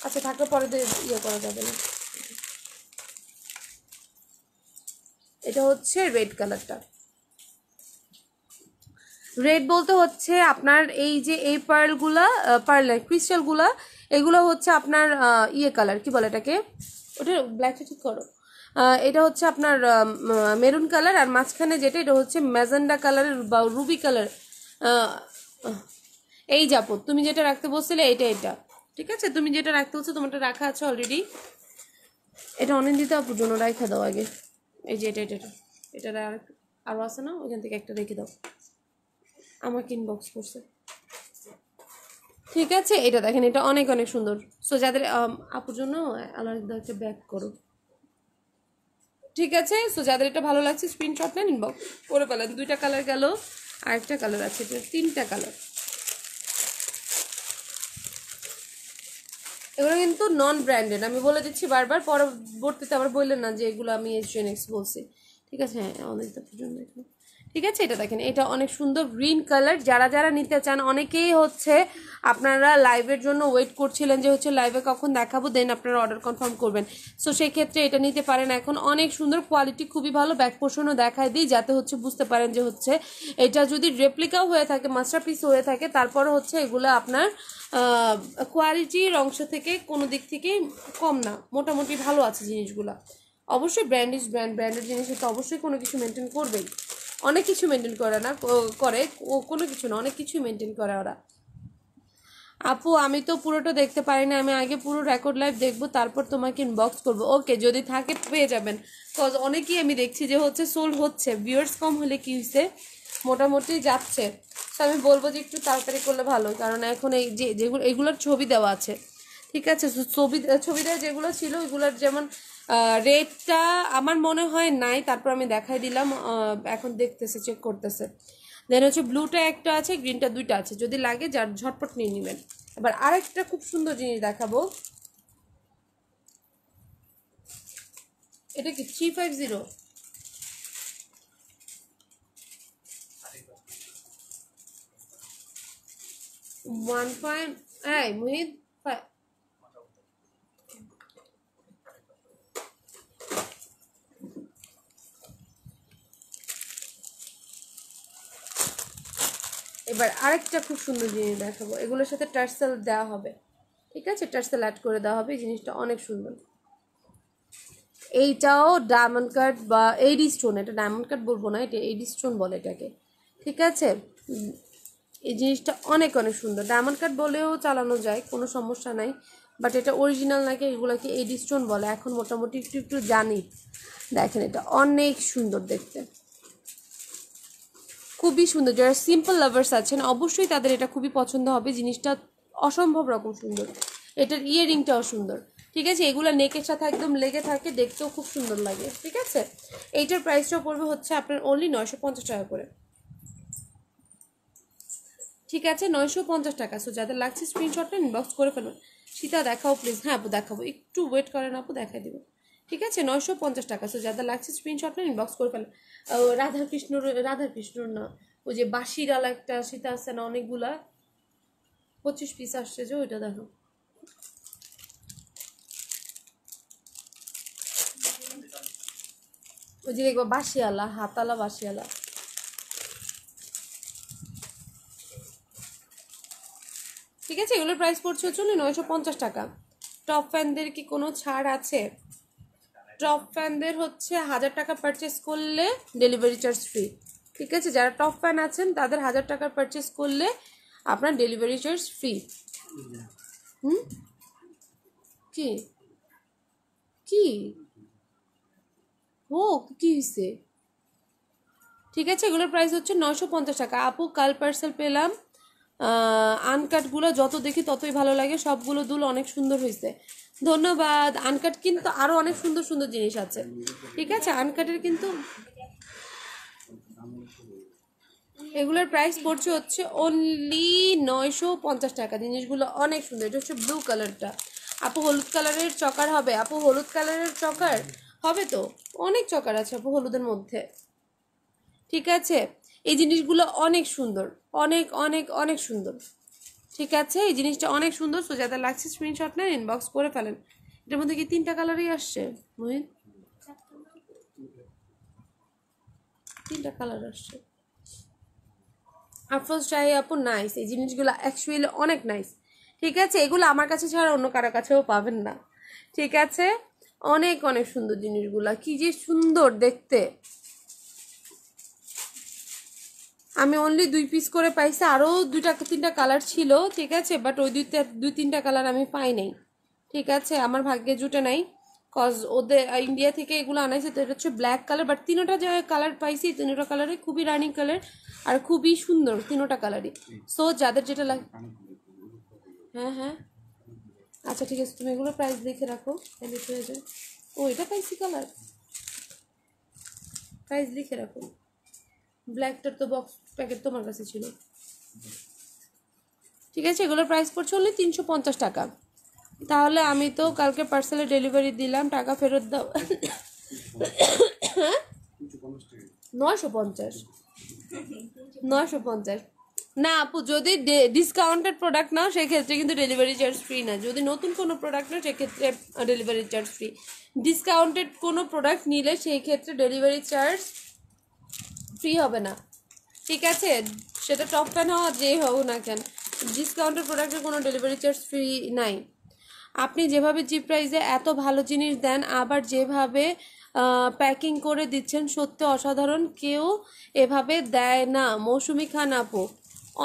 আচ্ছা থাকলে পরে ইয়ে করা যাবে না। এটা হচ্ছে রেড কালারটা। রেড বলতে হচ্ছে আপনার এই যে এই পার্লগুলা, পার্ল ক্রিস্টালগুলা, এগুলো হচ্ছে আপনার ইয়ে কালার, কি বলে এটাকে, ওটা ব্ল্যাকটা ঠিক করো। এটা হচ্ছে আপনার মেরুন কালার, আর মাঝখানে যেটা এটা হচ্ছে ম্যাজেন্ডা কালারের বা রুবি কালার। এই যাবো তুমি যেটা রাখতে বলছিলে এটা। ঠিক আছে, তুমি যেটা রাখতে বলছো তোমারটা রাখা আছে অলরেডি। এটা অনিন্দিতা আপুর জন্য রাখা দাও আগে। এই যে এটা আরো আছে না, ওইখান থেকে একটা রেখে দাও, আমাকে ইনবক্স করছে। ঠিক আছে, এটা দেখেন, এটা অনেক অনেক সুন্দর। সো যাদের আপুর জন্য আলাদা একটা ব্যাক করো। ঠিক আছে, সো যাদের এটা ভালো লাগছে স্ক্রিনশট নেন, ইনবক্স করে ফেলেন। 2টা কালার গেল, আরেকটা কালার আছে, এটা 3টা কালার। এগুলো কিন্তু নন ব্র্যান্ডেড, আমি বলে দিচ্ছি বারবার, পরবর্তীতে আবার বললেন না যে এগুলো আমি SGNX বলছি। ঠিক আছে, হ্যাঁ অনেক জন্য। ঠিক আছে, এটা দেখেন, এটা অনেক সুন্দর গ্রিন কালার। যারা যারা নিতে চান, অনেকেই হচ্ছে আপনারা লাইভের জন্য ওয়েট করছিলেন যে হচ্ছে লাইভে কখন দেখাবো, দেন আপনারা অর্ডার কনফার্ম করবেন। সো সেই ক্ষেত্রে এটা নিতে পারেন। এখন অনেক সুন্দর, কোয়ালিটি খুবই ভালো। ব্যাক পোর্শনও দেখায় দিই যাতে হচ্ছে বুঝতে পারেন যে হচ্ছে এটা যদি রেপ্লিকাও হয়ে থাকে, মাস্টারপিস হয়ে থাকে, তারপর হচ্ছে এগুলো আপনার কোয়ালিটির অংশ থেকে কোনো দিক থেকে কম না, মোটামুটি ভালো আছে জিনিসগুলো। অবশ্যই ব্র্যান্ডেড জিনিসের তো অবশ্যই কোনো কিছু মেনটেন করবেই, অনেক কিছু মেনটেন করে না করে কোনো কিছু না, অনেক কিছুই মেনটেন করে ওরা। আপু আমি তো পুরোটা দেখতে পারি না, আমি আগে পুরো রেকর্ড লাইভ দেখবো, তারপর তোমাকে ইনবক্স করবো। ওকে, যদি থাকে পেয়ে যাবেন, কজ অনেকেই আমি দেখছি যে হচ্ছে সোল্ড হচ্ছে, ভিউয়ার্স কম হলে কি হয়েছে, মোটামুটি যাচ্ছে। তো আমি বলবো যে একটু তাড়াতাড়ি করলে ভালো, কারণ এখন এই যে যেগুলো এগুলোর ছবি দেওয়া আছে। ঠিক আছে, ছবিটা যেগুলো ছিল ওইগুলোর যেমন রেটটা আমার মনে হয় নাই, তারপর আমি দেখাই দিলাম, এখন দেখতেছে, চেক করতেছে। দেন হচ্ছে ব্লুটা একটা আছে, গ্রিনটা 2টা আছে, যদি লাগে যার ঝটপট নিয়ে নেবেন। এবার আরেকটা খুব সুন্দর জিনিস দেখাবো, এটা কি 350 1 এই মুহিত এবার আরেকটা খুব সুন্দর জিনিস দেখাবো, এগুলোর সাথে টার্সেল দেওয়া হবে। ঠিক আছে, টার্সেল অ্যাড করে দেওয়া হবে, এই জিনিসটা অনেক সুন্দর। এইটাও ডায়মন্ড কাট বা এইডি স্টোন, এটা ডায়মন্ড কাট বলবো না, এটা এইডি স্টোন বলে এটাকে। ঠিক আছে, এই জিনিসটা অনেক অনেক সুন্দর, ডায়মন্ড কাট বলেও চালানো যায়, কোনো সমস্যা নাই, বাট এটা অরিজিনাল নাকি এগুলোকে এইডি স্টোন বলে এখন মোটামুটি একটু একটু জানি। দেখেন, এটা অনেক সুন্দর দেখতে, খুবই সুন্দর। যারা সিম্পল লাভার্স আছেন অবশ্যই তাদের এটা খুবই পছন্দ হবে, জিনিসটা অসম্ভব রকম সুন্দর। এটার ইয়াররিংটাও সুন্দর। ঠিক আছে, এগুলো নেকের সাথে একদম লেগে থাকে, দেখতেও খুব সুন্দর লাগে। ঠিক আছে, এইটার প্রাইসটাও পড়বে হচ্ছে আপনার অনলি 950 টাকা করে। ঠিক আছে, 950 টাকা। সো যাদের লাগছে স্ক্রিনশটটা ইনবক্স করে ফেলুন। সীতা দেখাও প্লিজ। হ্যাঁ আপু দেখাবো, একটু ওয়েট করেন আপু, দেখাই দেবো। ঠিক আছে, 950 টাকা। সো যাদের লাগছে স্ক্রিনশট না ইনবক্স করে ফেলেন। রাধাকৃষ্ণর না, ওই যে বাঁশিরালা একটা সীতা আছে না, অনেকগুলা 25 পিস আসছে যে, ওইটা দেখো। ওই যে দেখবো বাঁশিয়ালা, হাতালা বাঁশিয়ালা। ঠিক আছে, এগুলোর প্রাইস পড়ছে হচ্ছে 950 টাকা। টপ ফ্যানদের কি কোনো ছাড় আছে? টপ ফ্যানদের হচ্ছে 1000 টাকা পারচেস করলে ডেলিভারি চার্জ ফ্রি। ঠিক আছে, যারা টপ ফ্যান আছেন তাদের 1000 টাকার পারচেস করলে আপনার ডেলিভারি চার্জ ফ্রি। কি কি হোক, কি হয়েছে? ঠিক আছে, এগুলোর প্রাইস হচ্ছে 950 টাকা। আপু কাল পার্সেল পেলাম, আনকাটগুলো যত দেখি ততই ভালো লাগে, সবগুলো দুল অনেক সুন্দর হয়েছে। ধন্যবাদ। আনকাট কিন্তু আরও অনেক সুন্দর সুন্দর জিনিস আছে। ঠিক আছে, আনকাটের কিন্তু এগুলোর প্রাইস পড়ছে হচ্ছে অনলি 950 টাকা। জিনিসগুলো অনেক সুন্দর। এটা হচ্ছে ব্লু কালারটা। আপু হলুদ কালারের চকার হবে? আপু হলুদ কালারের চকার হবে তো, অনেক চকার আছে আপু হলুদের মধ্যে। ঠিক আছে, এই জিনিসগুলো অনেক সুন্দর, অনেক অনেক অনেক সুন্দর। ঠিক আছে, এই জিনিসটা অনেক সুন্দর। সো যাদের লাগছে স্ক্রিনশট নেন, ইনবক্স করে ফেলেন। এটার মধ্যে কি 3টা কালারই আসছে মোহিত? 3টা কালার আসছে। আফরোজ চাই আপু নাইস, এই জিনিসগুলো অ্যাকচুয়ালি অনেক নাইস। ঠিক আছে, এগুলো আমার কাছে ছাড়া অন্য কারো কাছেও পাবেন না। ঠিক আছে, অনেক অনেক সুন্দর জিনিসগুলা, কি যে সুন্দর দেখতে। আমি অনলি 2 পিস করে পাইছি, আরও 2-3টা কালার ছিল। ঠিক আছে, বাট ওই 2-3টা কালার আমি পাই নাই। ঠিক আছে, আমার ভাগ্যে জুটে নাই, কজ ওদের ইন্ডিয়া থেকে এগুলো আনাইছে। তো এটা হচ্ছে ব্ল্যাক কালার, বাট 3টা যে কালার পাইছি 3টা কালারে খুবই রানিং কালার আর খুবই সুন্দর 3টা কালারই। সো যাদের যেটা লাগে, হ্যাঁ হ্যাঁ আচ্ছা ঠিক আছে, তুমি এগুলো প্রাইস লিখে রাখো, তাহলে হয়ে যায়। ও এটা পাইছি কালার, প্রাইস লিখে রাখো। ব্ল্যাকটার তো বক্স প্যাকেট তোমার কাছে ছিল। ঠিক আছে, এগুলোর প্রাইস পড়ছে অনলি 350 টাকা। তাহলে আমি তো কালকে পার্সেলে ডেলিভারি দিলাম, টাকা ফেরত দাও। 950 950 না আপু, যদি ডিসকাউন্টেড প্রোডাক্ট নাও সেক্ষেত্রে কিন্তু ডেলিভারি চার্জ ফ্রি না। যদি নতুন কোনো প্রোডাক্ট নাও সেক্ষেত্রে ডেলিভারি চার্জ ফ্রি। ডিসকাউন্টেড কোনো প্রোডাক্ট নিলে সেই ক্ষেত্রে ডেলিভারি চার্জ ফ্রি হবে না। ঠিক আছে, সেটা টপ ফ্যান হওয়া যেই হোক না কেন, ডিসকাউন্টেড প্রোডাক্টের কোনো ডেলিভারি চার্জ ফ্রি নাই। আপনি যেভাবে চিপ প্রাইসে এত ভালো জিনিস দেন, আবার যেভাবে প্যাকিং করে দিচ্ছেন, সত্যি অসাধারণ, কেউ এভাবে দেয় না। মৌসুমি খান আপু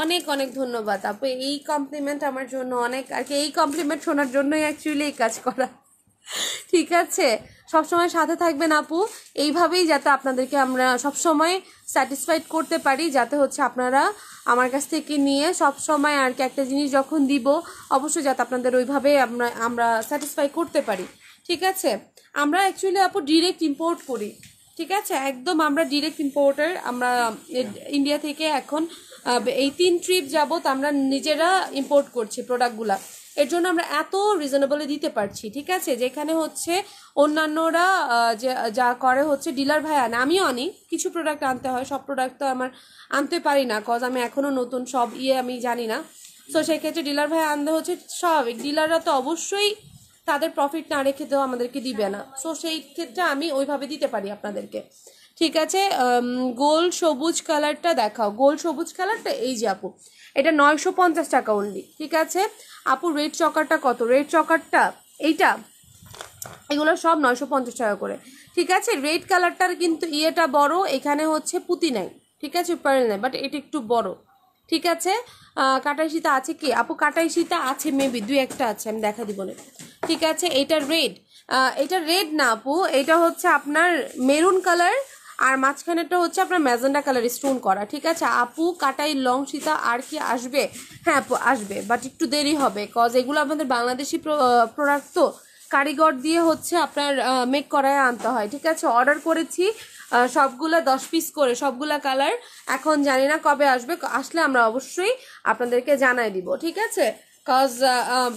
অনেক অনেক ধন্যবাদ আপু, এই কমপ্লিমেন্ট আমার জন্য অনেক, আর কি এই কমপ্লিমেন্ট শোনার জন্যই অ্যাকচুয়ালি এই কাজ করা। ঠিক আছে, সবসময় সাথে থাকবেন আপু, এইভাবেই যাতে আপনাদেরকে আমরা সবসময় স্যাটিসফাইড করতে পারি, যাতে হচ্ছে আপনারা আমার কাছ থেকে নিয়ে সবসময় আর কি একটা জিনিস যখন দিব অবশ্যই যাতে আপনাদের ওইভাবে আমরা স্যাটিসফাই করতে পারি। ঠিক আছে, আমরা অ্যাকচুয়ালি আপু ডিরেক্ট ইম্পোর্ট করি। ঠিক আছে, একদম আমরা ডিরেক্ট ইম্পোর্টার। আমরা ইন্ডিয়া থেকে এখন এই 3 ট্রিপ যাবত আমরা নিজেরা ইম্পোর্ট করছি প্রোডাক্টগুলা। এর জন্য আমরা এত রিজনেবলে দিতে পারছি। ঠিক আছে, যেখানে হচ্ছে অন্যান্যরা যা করে হচ্ছে ডিলার ভাই আনে, আমিও আনি, কিছু প্রোডাক্ট আনতে হয়, সব প্রোডাক্ট তো আমার আনতে পারি না, কজ আমি এখনও নতুন, সব আমি জানি না। সো সেই ক্ষেত্রে ডিলার ভাই আনতে হচ্ছে স্বাভাবিক। ডিলাররা তো অবশ্যই তাদের প্রফিট না রেখে তো আমাদেরকে দিবে না। সো সেই ক্ষেত্রে আমি ওইভাবে দিতে পারি আপনাদেরকে। ঠিক আছে, গোল সবুজ কালারটা দেখাও। গোল সবুজ কালারটা এই যে আপু, এটা 950 টাকা অনলি। ঠিক আছে আপু, রেড চকারটা কত? রেড চকারটা এইটা, এগুলো সব 950 টাকা করে। ঠিক আছে, রেড কালারটার কিন্তু ইয়েটা বড়, এখানে হচ্ছে পুঁতি নাই। ঠিক আছে, পার্ল নাই, বাট এটা একটু বড়। ঠিক আছে, কাটাই সীতা আছে কি আপু? কাটাই সীতা আছে, মেবি 2-1টা আছে, আমি দেখা দিব না। ঠিক আছে, এটা রেড, এটা রেড না আপু, এটা হচ্ছে আপনার মেরুন কালার, আর মাঝখানেরটা হচ্ছে আপনার ম্যাজেন্ডা কালার স্টোন করা। ঠিক আছে আপু, কাটাই লং সীতা আর কি আসবে? হ্যাঁ আপু আসবে, বাট একটু দেরি হবে, কজ এগুলো আমাদের বাংলাদেশি প্রোডাক্ট, তো কারিগর দিয়ে হচ্ছে আপনার মেক করায় আনতে হয়। ঠিক আছে, অর্ডার করেছি সবগুলা 10 পিস করে, সবগুলা কালার। এখন জানি না কবে আসবে, আসলে আমরা অবশ্যই আপনাদেরকে জানাই দিব। ঠিক আছে, কজ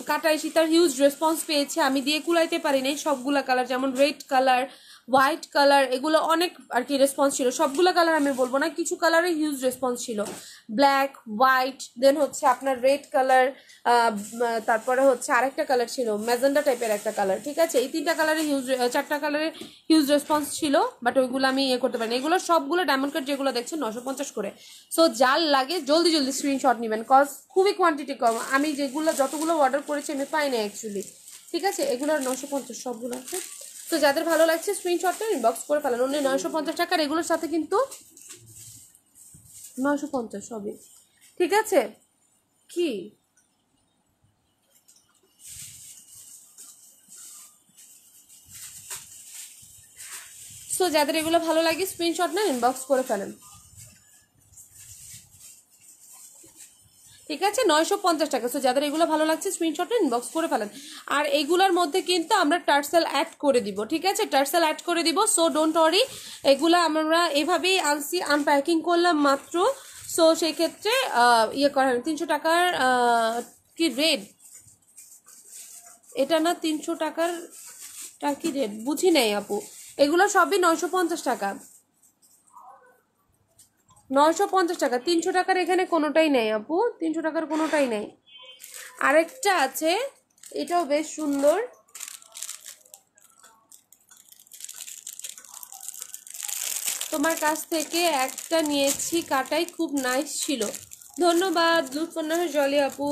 কাটাই সীতার হিউজ রেসপন্স পেয়েছে, আমি দিয়ে কুলাইতে পারি নাই সবগুলা কালার, যেমন রেড কালার, হোয়াইট কালার, এগুলো অনেক আর কি রেসপন্স ছিল। সবগুলো কালার আমি বলবো না, কিছু কালারে হিউজ রেসপন্স ছিল। ব্ল্যাক, হোয়াইট, দেন হচ্ছে আপনার রেড কালার, তারপরে হচ্ছে আরেকটা কালার ছিল ম্যাজেন্ডা টাইপের একটা কালার। ঠিক আছে, এই 3টা কালারে হিউজ, 4টা কালারে হিউজ রেসপন্স ছিল, বাট ওইগুলো আমি করতে পারি না। এগুলো সবগুলো ডায়মন্ড কাট যেগুলো দেখছেন 950 করে। সো যার লাগে জলদি জলদি স্ক্রিনশট নেবেন, কজ খুবই কোয়ান্টিটি কম। আমি যেগুলো যতগুলো অর্ডার করেছি আমি পাই না অ্যাকচুয়ালি। ঠিক আছে, এগুলোর 950 সবগুলো আছে। তো যাদের ভালো লাগছে স্ক্রিনশটটা ইনবক্স করে ফেলেন। অন্য 950 টাকার এগুলোর সাথে কিন্তু 950 সবই। ঠিক আছে, কি সো যাদের এগুলো ভালো লাগে স্ক্রিনশট নেন, ইনবক্স করে ফেলেন। ঠিক আছে, 950 টাকা। সো যাদের এগুলো ভালো লাগছে স্ক্রিনশট ইনবক্স করে ফেলেন। আর এইগুলোর মধ্যে কিন্তু আমরা টার্সেল অ্যাড করে দিব। ঠিক আছে, টার্সেল অ্যাড করে দিব। সো ডোন্ট ওয়ারি, এগুলো আমরা এভাবেই আনছি, আনপ্যাকিং করলাম মাত্র। সো সেই ক্ষেত্রে করেন 300 টাকার কি রেট এটা, না 300 টাকার কি রেট বুঝি নাই আপু। এগুলো সবই 950 টাকা, 950 টাকা। 300 টাকার এখানে কোনোটাই নেই আপু, 300 টাকার কোনোটাই নেই। আরেকটা আছে, এটাও বেশ সুন্দর। তোমার কাছ থেকে একটা নিয়েছি, কাটাই খুব নাইস ছিল, ধন্যবাদ লুৎফুন্নাহার জলি আপু।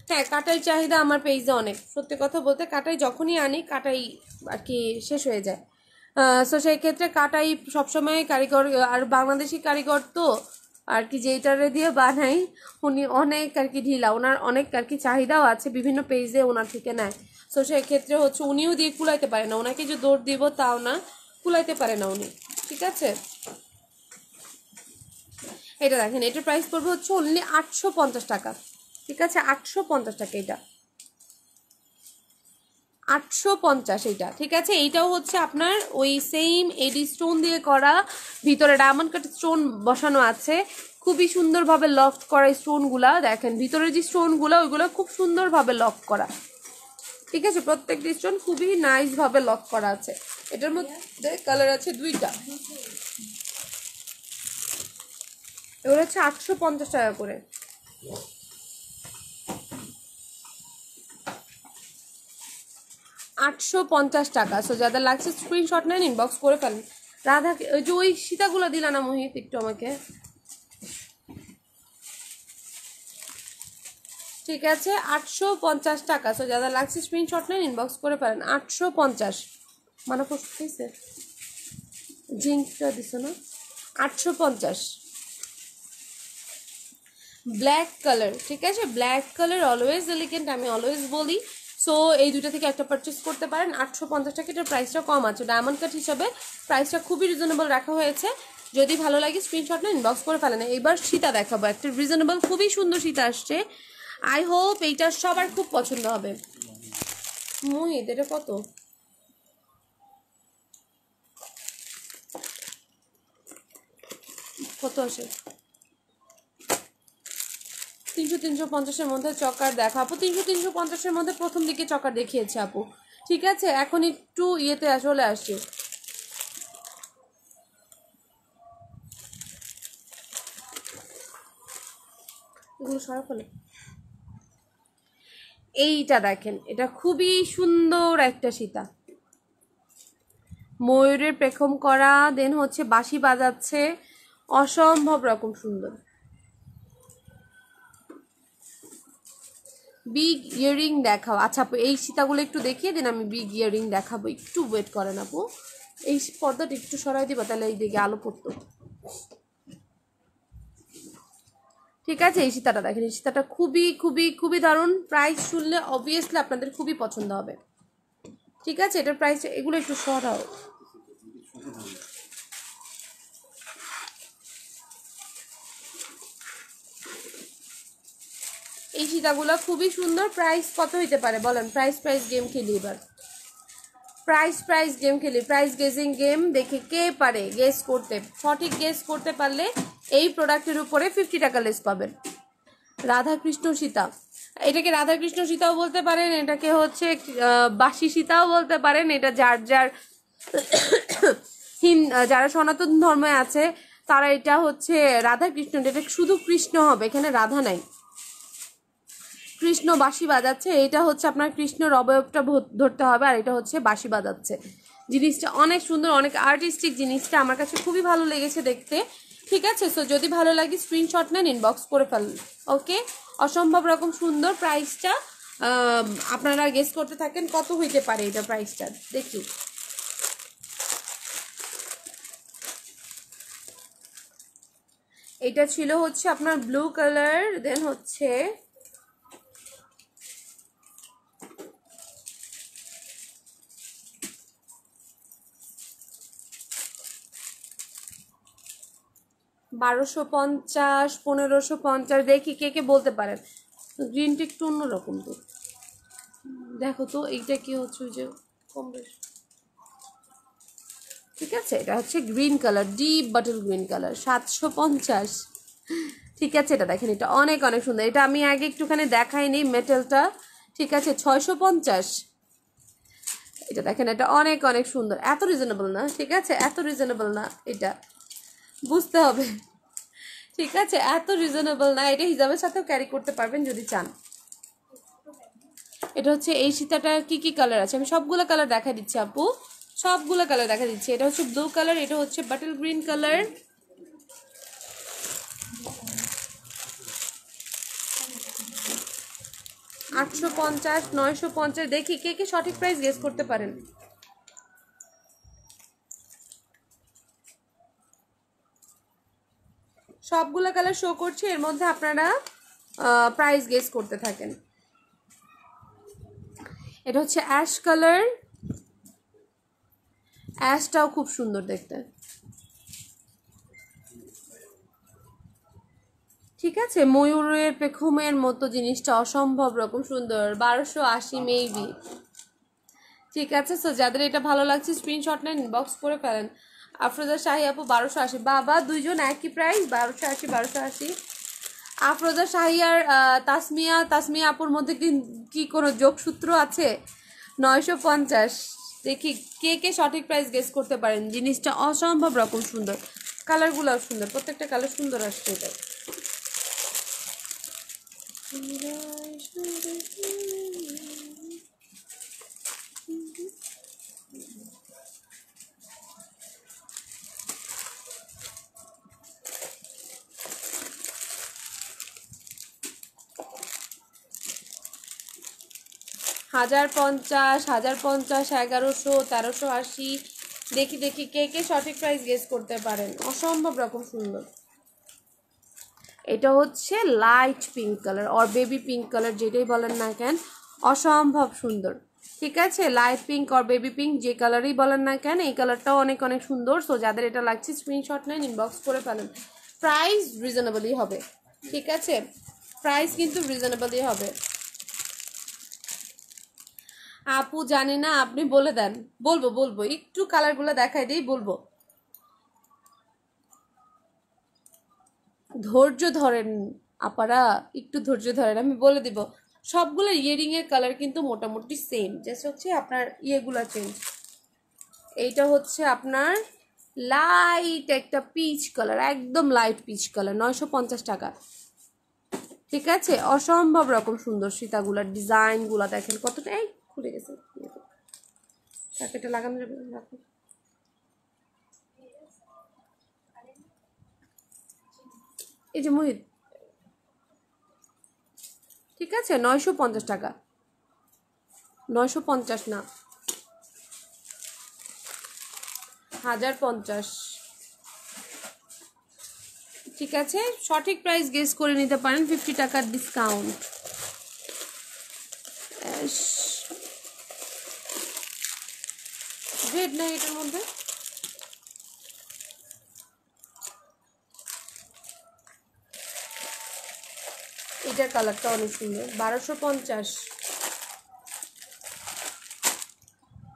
হ্যাঁ, কাটাই চাহিদা আমার পেজে অনেক, সত্যি কথা বলতে। কাটাই যখনই আনি কাটাই আর কি শেষ হয়ে যায়। সো সেই ক্ষেত্রে কাটাই সবসময় কারিগর, আর বাংলাদেশি কারিগর তো আর কি, যেটারে দিয়ে বানাই উনি অনেক আর কি ঢিলা, ওনার অনেক আর কি চাহিদাও আছে, বিভিন্ন পেজে ওনার থেকে নেয়। সো সেই ক্ষেত্রে হচ্ছে উনিও দিয়ে কুলাইতে পারে না, ওনাকে যে দৌড় দিব তাও না, কুলাইতে পারে না উনি। ঠিক আছে, এটা দেখেন, এটার প্রাইস পড়বে হচ্ছে অনলি 850 টাকা। ঠিক আছে, 850 টাকা, এটা 850 এইটা। ঠিক আছে, এইটাও হচ্ছে আপনার ওই সেম এডি স্টোন দিয়ে করা, ভিতরে ডায়মন্ড কাট স্টোন বসানো আছে, খুবই সুন্দরভাবে লক করা স্টোনগুলা। দেখেন ভিতরে যে স্টোনগুলো ওইগুলো খুব সুন্দরভাবে লক করা। ঠিক আছে, প্রত্যেকটি স্টোন খুবই নাইস ভাবে লক করা আছে। এটার মধ্যে কালার আছে 2টা। এগুলো হচ্ছে 850 টাকা করে। 850 টাকা। সো যাদের লাগছে স্ক্রিনশট নেন, ইনবক্স করে ফেলেন। রাধা, ওই যে ওই সীতাগুলো দিলা না মোহিত, একটু আমাকে। ঠিক আছে, 850 টাকা। সো যাদের লাগছে স্ক্রিনশট নেন, ইনবক্স করে ফেলেন। 850 মানে পড়তেছে, জিঙ্কটা দিছ না। 850 ব্ল্যাক কালার। ঠিক আছে, ব্ল্যাক কালার অলওয়েজ এলিগেন্ট, আমি অলওয়েজ বলি। সো এই দুটো থেকে একটা পারচেস করতে পারেন। 850 টাকা, এটার প্রাইসটা কম আছে, ডায়মন্ড কাট হিসাবে প্রাইসটা খুবই রিজনেবল রাখা হয়েছে। যদি ভালো লাগে স্ক্রিনশট না ইনবক্স করে ফেলেন। এইবার সীতা দেখাবো, একটা রিজনেবল খুবই সুন্দর সীতা আসছে। আই হোপ এইটা সবার খুব পছন্দ হবে। মোহিত, এটা কত? কত আসে? 300-350-এর মধ্যে চকার দেখা আপু, 300-350-এর মধ্যে প্রথম দিকে চকার দেখিয়েছে আপু। ঠিক আছে, এখন একটু ইয়েতে চলে আসছে। এগুলো সরা ফেলে। এইটা দেখেন, এটা খুবই সুন্দর একটা সীতা, ময়ূরের পেখম করা, দেন হচ্ছে বাঁশি বাজাচ্ছে, অসম্ভব রকম সুন্দর। বিগ ইয়ারিং দেখাও। আচ্ছা আপু, এই সীতাগুলো একটু দেখিয়ে দিন, আমি বিগ ইয়ারিং দেখাবো, একটু ওয়েট করেন আপু। এই পর্দাটা একটু সরাই দিবা, তাহলে এই দিকে আলো পড়তো। ঠিক আছে, এই সীতাটা দেখেন, এই সীতাটা খুবই খুবই খুবই দারুণ। প্রাইস শুনলে অবভিয়াসলি আপনাদের খুবই পছন্দ হবে। ঠিক আছে, এটার প্রাইস, এগুলো একটু সরাও। এই সীতাগুলো খুবই সুন্দর। প্রাইস কত হইতে পারে বলেন? প্রাইস গেম খেলি এবার, প্রাইস গেম খেলি, প্রাইস গেজিং গেম দেখে কে পারে গেস করতে, সঠিক গেস করতে পারলে এই প্রোডাক্টের উপরে 50 টাকা লেস পাবেন। রাধাকৃষ্ণ সীতা, এটাকে রাধাকৃষ্ণ সীতাও বলতে পারেন, এটাকে হচ্ছে বাসি সীতাও বলতে পারেন। এটা যার যার যারা সনাতন ধর্মে আছে তারা এটা হচ্ছে রাধাকৃষ্ণ, এটা শুধু কৃষ্ণ হবে, এখানে রাধা নাই। কৃষ্ণ বাঁশি বাজাচ্ছে, এটা হচ্ছে আপনার কৃষ্ণর অবয়বটা ধরতে হবে, আর এটা হচ্ছে বাঁশি বাজাচ্ছে। জিনিসটা অনেক সুন্দর, অনেক আর্টিস্টিক, জিনিসটা আমার কাছে খুবই ভালো লেগেছে দেখতে। ঠিক আছে, সো যদি ভালো লাগে স্ক্রিনশট নেন, ইনবক্স করে ফেলুন। ওকে, অসম্ভব রকম সুন্দর। প্রাইসটা আপনারা গেস করতে থাকেন কত হইতে পারে এটা প্রাইসটা, দেখি। এটা ছিল হচ্ছে আপনার ব্লু কালার, দেন হচ্ছে $1250, $1550, দেখি কে কে বলতে পারেন। গ্রিনটা একটু অন্যরকম তো, দেখো তো এইটা কি হচ্ছে, ওই যে কম বেশি। ঠিক আছে, এটা হচ্ছে green colour, deep bottle green colour, 750। ঠিক আছে, এটা দেখেন, এটা অনেক অনেক সুন্দর। এটা আমি আগে একটুখানি দেখাইনি মেটেলটা। ঠিক আছে, 650। এটা দেখেন, এটা অনেক অনেক সুন্দর, এত রিজনেবল না। ঠিক আছে, এত রিজনেবল না, এটা বুঝতে হবে। ঠিক আছে, এত রিজনেবল না। এটা হিজাবের সাথেও ক্যারি করতে পারবেন যদি চান। এটা হচ্ছে এই সীতাটার কি কি কালার আছে, আমি সবগুলো কালার দেখা দিচ্ছি আপু, সবগুলো কালার দেখা দিচ্ছি। এটা হচ্ছে ব্লু কালার, এটা হচ্ছে বাটল গ্রিন কালার, $850, $950। দেখি কে কে সঠিক প্রাইস গেস করতে পারেন। সবগুলো কালার শো করছে, এর মধ্যে আপনারা প্রাইস গেস করতে থাকেন। এটা হচ্ছে অ্যাশ কালার, অ্যাশটাও খুব সুন্দর দেখতে। ঠিক আছে, ময়ূরের পেখমের মতো জিনিসটা অসম্ভব রকম সুন্দর, 1280 মেবি। ঠিক আছে, সো যাদের এটা ভালো লাগছে স্ক্রিনশট নেন, ইনবক্স করে ফেলেন। আফরোজা শাহী আপু 1280, বাবা দুইজন একই প্রাইস, 1280 1280। আফরোজা শাহী আর তাসমিয়া আপুর মধ্যে কি কোনো যোগসূত্র আছে? 950। দেখি কে কে সঠিক প্রাইস গেস করতে পারেন। জিনিসটা অসম্ভব রকম সুন্দর, কালারগুলোও সুন্দর, প্রত্যেকটা কালার সুন্দর আসছে। এটা $1050, 1050, 1100, 1380। দেখি দেখি কে কে সঠিক প্রাইস গেস করতে পারেন। অসম্ভব রকম সুন্দর। এটা হচ্ছে light pink colour or baby pink colour, যেটাই বলেন না কেন, অসম্ভব সুন্দর। ঠিক আছে, light pink or baby pink যে কালারই বলেন না কেন, এই কালারটাও অনেক অনেক সুন্দর। সো যাদের এটা লাগছে স্ক্রিনশট নেন, ইনবক্স করে ফেলেন। প্রাইস রিজনেবলই হবে। ঠিক আছে, প্রাইস কিন্তু রিজনেবলই হবে। আপু জানি না, আপনি বলে দেন। বলবো বলবো, একটু কালারগুলো দেখাই দিই, বলবো। ধৈর্য ধরেন আপারা, একটু ধৈর্য ধরেন, আমি বলে দিব। সবগুলো ইয়ারিং এর কালার কিন্তু মোটামুটি সেম, জাস্ট হচ্ছে আপনার ইয়েগুলো চেঞ্জ। এইটা হচ্ছে আপনার লাইট একটা পিচ কালার, একদম লাইট পিচ কালার, 950 টাকা। ঠিক আছে, অসম্ভব রকম সুন্দর সীতাগুলার ডিজাইনগুলা দেখেন কতটা। এই খুলে গেছে, এটা লাগানো যাবে, রাখো। এই যে মোহিত, ঠিক আছে, 950 টাকা, 950 না, 1050। ঠিক আছে, সঠিক প্রাইস গেস করে নিতে পারেন, 50 টাকার ডিসকাউন্ট। রেড নাই এটার মধ্যে, এটার কালারটা অনেক সুন্দর, 1250।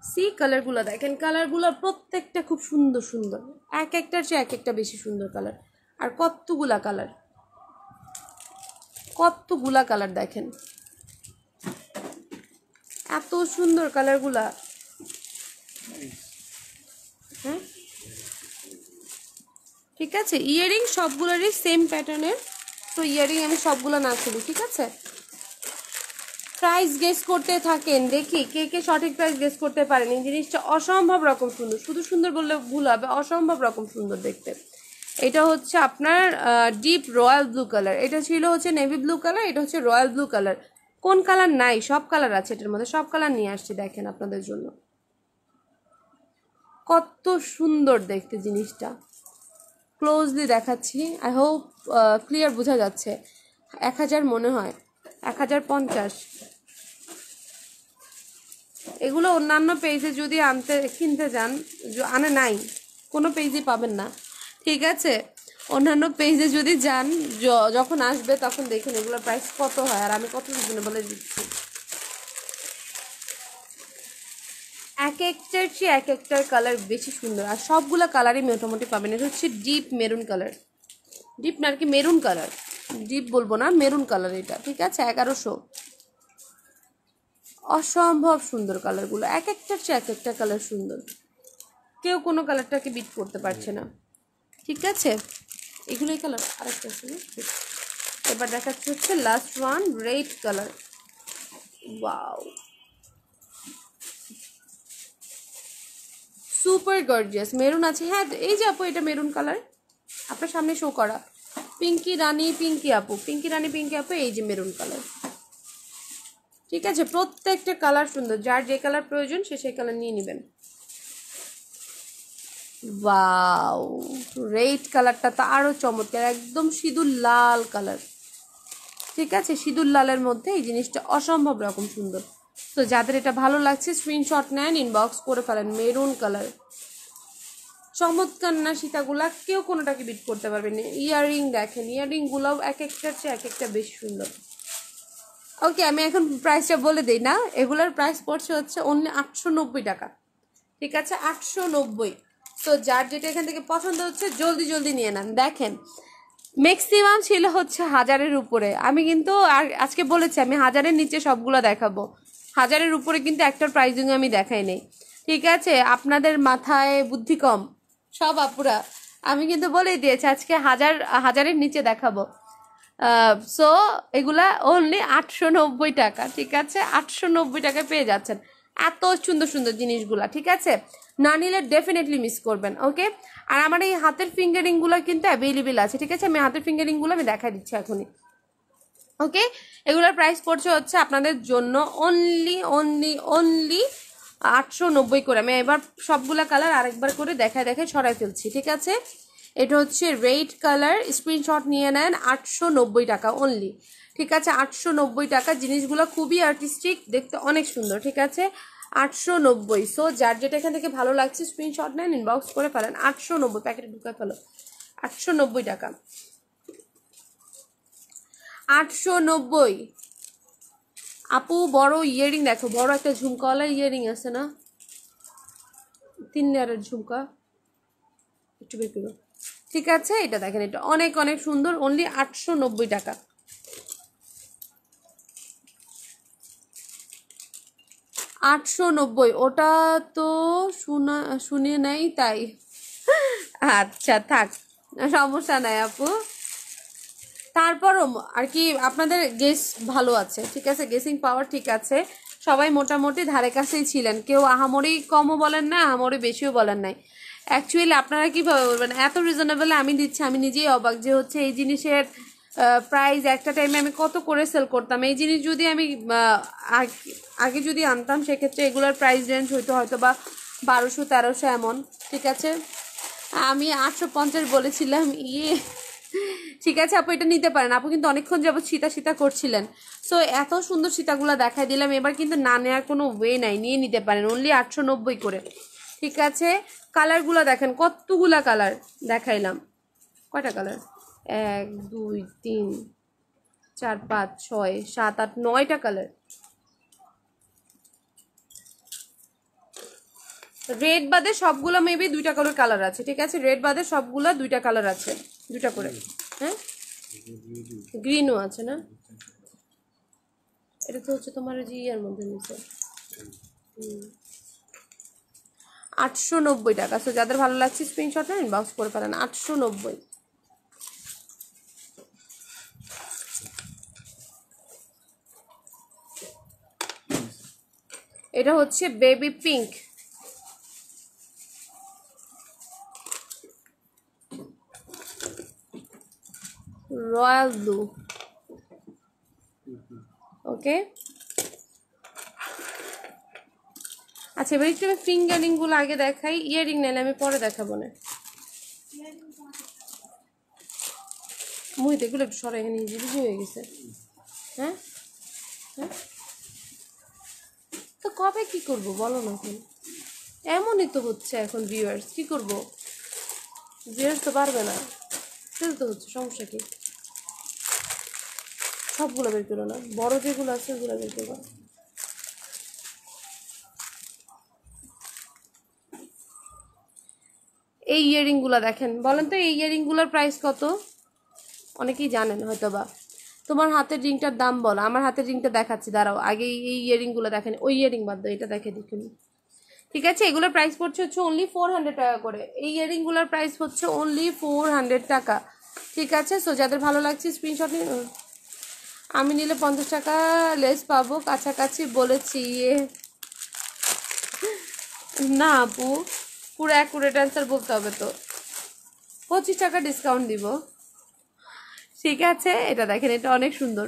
সি কালারগুলো দেখেন, কালারগুলো প্রত্যেকটা খুব সুন্দর সুন্দর, এক একটার চেয়ে এক একটা বেশি সুন্দর কালার। আর কতগুলা কালার, কতগুলা কালার দেখেন। এত সুন্দর কালারগুলা। হ্যাঁ ঠিক আছে, ইয়ারিং সবগুলোরই সেম প্যাটার্নের। তো ইয়ারিং আমি সবগুলো না খুলি, ঠিক আছে। প্রাইস গেস করতে থাকেন, দেখি কে কে সঠিক প্রাইস গেস করতে পারেন। এই জিনিসটা অসম্ভব রকম সুন্দর, শুধু সুন্দর বললে ভুল হবে, অসম্ভব রকম সুন্দর দেখতে। এটা হচ্ছে আপনার ডিপ রয়্যাল ব্লু কালার, এটা ছিল হচ্ছে নেভি ব্লু কালার, এটা হচ্ছে রয়্যাল ব্লু কালার। কোন কালার নাই, সব কালার আছে এটার মধ্যে, সব কালার নিয়ে আসছি দেখেন আপনাদের জন্য। কত সুন্দর দেখতে জিনিসটা, ক্লোজলি দেখাচ্ছি। আই হোপ ক্লিয়ার বোঝা যাচ্ছে। 1000 মনে হয়, 1050। এগুলো অন্যান্য পেজে যদি কিনতে যান, আনে নাই, কোনো পেজই পাবেন না, ঠিক আছে। অন্যান্য পেজে যদি যান, যখন আসবে তখন দেখুন এগুলোর প্রাইস কত হয়, আর আমি কত রিজনেবলে দিচ্ছি। এক একটার চেয়ে এক একটার কালার বেশি সুন্দর, আর সবগুলো কালারই মোটামুটি পাবেন। এটা হচ্ছে ডিপ মেরুন কালার, ডিপ না আর কি মেরুন কালার, ডিপ বলবো না, মেরুন কালার এটা, ঠিক আছে। 1100। অসম্ভব সুন্দর কালারগুলো, এক একটার চেয়ে এক একটা কালার সুন্দর, কেউ কোনো কালারটাকে বিট করতে পারছে না, ঠিক আছে। এগুলোই কালার, আরেকটা আছে না। এবার দেখাচ্ছে হচ্ছে last one, red colour. Wow, super gorgeous. Maroon আছে, হ্যাঁ এই যে আপু এটা মেরুন কালার, আপনার সামনে শো করা। পিঙ্কি রানী পিঙ্কি আপু, পিঙ্কি রানী পিঙ্কি আপু, এই যে মেরুন কালার, ঠিক আছে। প্রত্যেকটা কালার সুন্দর, যার যে কালার প্রয়োজন সে সেই কালার নিয়ে নেবেন। ওয়াও, রেড কালারটা তো আরো চমৎকার, একদম সিঁদুর লাল কালার, ঠিক আছে। সিঁদুর লালের মধ্যে এই জিনিসটা অসম্ভব রকম সুন্দর। তো যাদের এটা ভালো লাগছে স্ক্রিনশট নেন, ইনবক্স করে ফেলেন। মেরুন কালার, চমৎকার না সীতাগুলা, কেউ কোনোটাকে বিট করতে পারবে না। ইয়াররিং দেখেন, ইয়াররিং গুলাও এক একটার চেয়ে এক একটা বেশি সুন্দর। ওকে, আমি এখন প্রাইসটা বলে দিই না, এগুলোর প্রাইস পড়ছে হচ্ছে অনলি 890 টাকা, ঠিক আছে, 890। তো যার যেটা এখান থেকে পছন্দ হচ্ছে জলদি জলদি নিয়ে নেন। দেখেন ম্যাক্সিমাম ছিল হচ্ছে 1000-এর উপরে, আমি কিন্তু আর আজকে বলেছি আমি 1000-এর নিচে সবগুলো দেখাবো, 1000-এর উপরে কিন্তু একটার প্রাইজিং আমি দেখাই নেই, ঠিক আছে। আপনাদের মাথায় বুদ্ধি কম সব আপুরা, আমি কিন্তু বলেই দিয়েছি আজকে 1000-এর নিচে দেখাবো। সো এগুলা অনলি 890 টাকা, ঠিক আছে। 890 টাকায় পেয়ে যাচ্ছেন এত সুন্দর সুন্দর জিনিসগুলা, ঠিক আছে। না নিলে ডেফিনেটলি মিস করবেন, ওকে। আর আমার এই হাতের ফিঙ্গারিংগুলো কিন্তু অ্যাভেলেবেল আছে, ঠিক আছে। আমি হাতের ফিঙ্গারিংগুলো আমি দেখাই দিচ্ছি এখনই, ওকে। এগুলোর প্রাইস পড়ছে হচ্ছে আপনাদের জন্য অনলি অনলি অনলি 890 করে। আমি এবার সবগুলা কালার আরেকবার করে দেখায় দেখায় ছড়াই ফেলছি, ঠিক আছে। এটা হচ্ছে রেড কালার, স্ক্রিনশট নিয়ে নেন, 890 টাকা অনলি, ঠিক আছে। 890 টাকা, জিনিসগুলো খুবই আর্টিস্টিক, দেখতে অনেক সুন্দর, ঠিক আছে। 890। সো যার যেটা এখান থেকে ভালো লাগছে স্ক্রিনশট নেন, ইনবক্স করে ফেলেন। 890, প্যাকেটে ঢুকে ফেলো। 890 টাকা, 890। আপু বড় ইয়ারিং দেখো, বড় একটা ঝুমকাওয়ালা ইয়ারিং আছে না, 3 লেয়ারের ঝুমকা, একটু বের করো, ঠিক আছে। এটা দেখেন, এটা অনেক অনেক সুন্দর, অনলি 890 টাকা। 890, ওটা তো শুনে নাই তাই। আচ্ছা থাক, সমস্যা নাই আপু। তারপরও আর কি আপনাদের গেস ভালো আছে, ঠিক আছে, গেসিং পাওয়ার ঠিক আছে। সবাই মোটামুটি ধারে কাছেই ছিলেন, কেউ আহামরি কমও বলেন না, আহামরি বেশিও বলেন নাই। অ্যাকচুয়ালি আপনারা কীভাবে বলবেন এত রিজনেবলে আমি দিচ্ছি, আমি নিজেই অবাক যে হচ্ছে এই জিনিসের প্রাইস একটা টাইমে আমি কত করে সেল করতাম। এই জিনিস যদি আমি আগে যদি আনতাম সেক্ষেত্রে এগুলোর প্রাইস রেঞ্জ হইতো হয়তো বা 1200-1300 এমন, ঠিক আছে। আমি 850 বলেছিলাম, ঠিক আছে আপু, এটা নিতে পারেন। আপু কিন্তু অনেকক্ষণ যাবত সীতা করছিলেন, সো এত সুন্দর সীতাগুলা দেখাই দিলাম, এবার কিন্তু না নেওয়ার কোনো ওয়ে নাই, নিয়ে নিতে পারেন অনলি 890 করে, ঠিক আছে। কালারগুলো দেখেন, কতগুলা কালার দেখাইলাম। কয়টা কালার? 1 2 3 4 5 6 7 8 9টা কালার। রেড বাদে সবগুলো মেবি 2টা করে কালার আছে, ঠিক আছে। রেড বাদে সবগুলো 2টা কালার আছে, 2টা করে। হ্যাঁ, গ্রিনও আছে না, এটা তো হচ্ছে তোমার যে ইয়ার মধ্যে নিচে 890 টাকা। সো যাদের ভালো লাগছে স্ক্রিনশট নেন, ইনবক্স করে ফেলেন। 890। এটা হচ্ছে বেবি পিঙ্ক, রয়্যাল ব্লু। ওকে, আচ্ছা এবার একটু আমি ফিঙ্গারিংগুলো আগে দেখাই, ইয়ারিং নাইলে আমি পরে দেখাবো না। মুহিত এগুলো একটু সরে, এখানে ইজি হয়ে গেছে। হ্যাঁ হ্যাঁ, তো কবে কি করব বলো না এখন, এমনই তো হচ্ছে এখন। ভিউয়ার্স কি করব, ভিউয়ার্স তো পারবে না, ফেলতে হচ্ছে, সমস্যা কি? সবগুলো বের করো না, বড় যেগুলো আছে ওগুলো বের করবো। এই ইয়ারিংগুলো দেখেন, বলেন তো এই ইয়ারিংগুলোর প্রাইস কত? অনেকেই জানেন হয়তো বা। তোমার হাতের রিংটার দাম বলো, আমার হাতের রিংটা দেখাচ্ছি, দাঁড়াও আগে এই ইয়ারিংগুলো দেখেন। ওই ইয়ারিং বাদ দাও, এটা দেখে দেখুন। ঠিক আছে, এগুলোর প্রাইস পড়ছে হচ্ছে অনলি 400 টাকা করে। এই ইয়ারিংগুলোর প্রাইস হচ্ছে অনলি 400 টাকা। ঠিক আছে, সো যাদের ভালো লাগছে স্ক্রিনশট নিন। আমি নিলে 50 টাকা লেস পাবো, কাছাকাছি বলেছি। না আপু, পুরো অ্যাকুরেট অ্যান্সার বলতে হবে তো। 25 টাকা ডিসকাউন্ট দিব। ঠিক আছে, এটা দেখেন, এটা অনেক সুন্দর,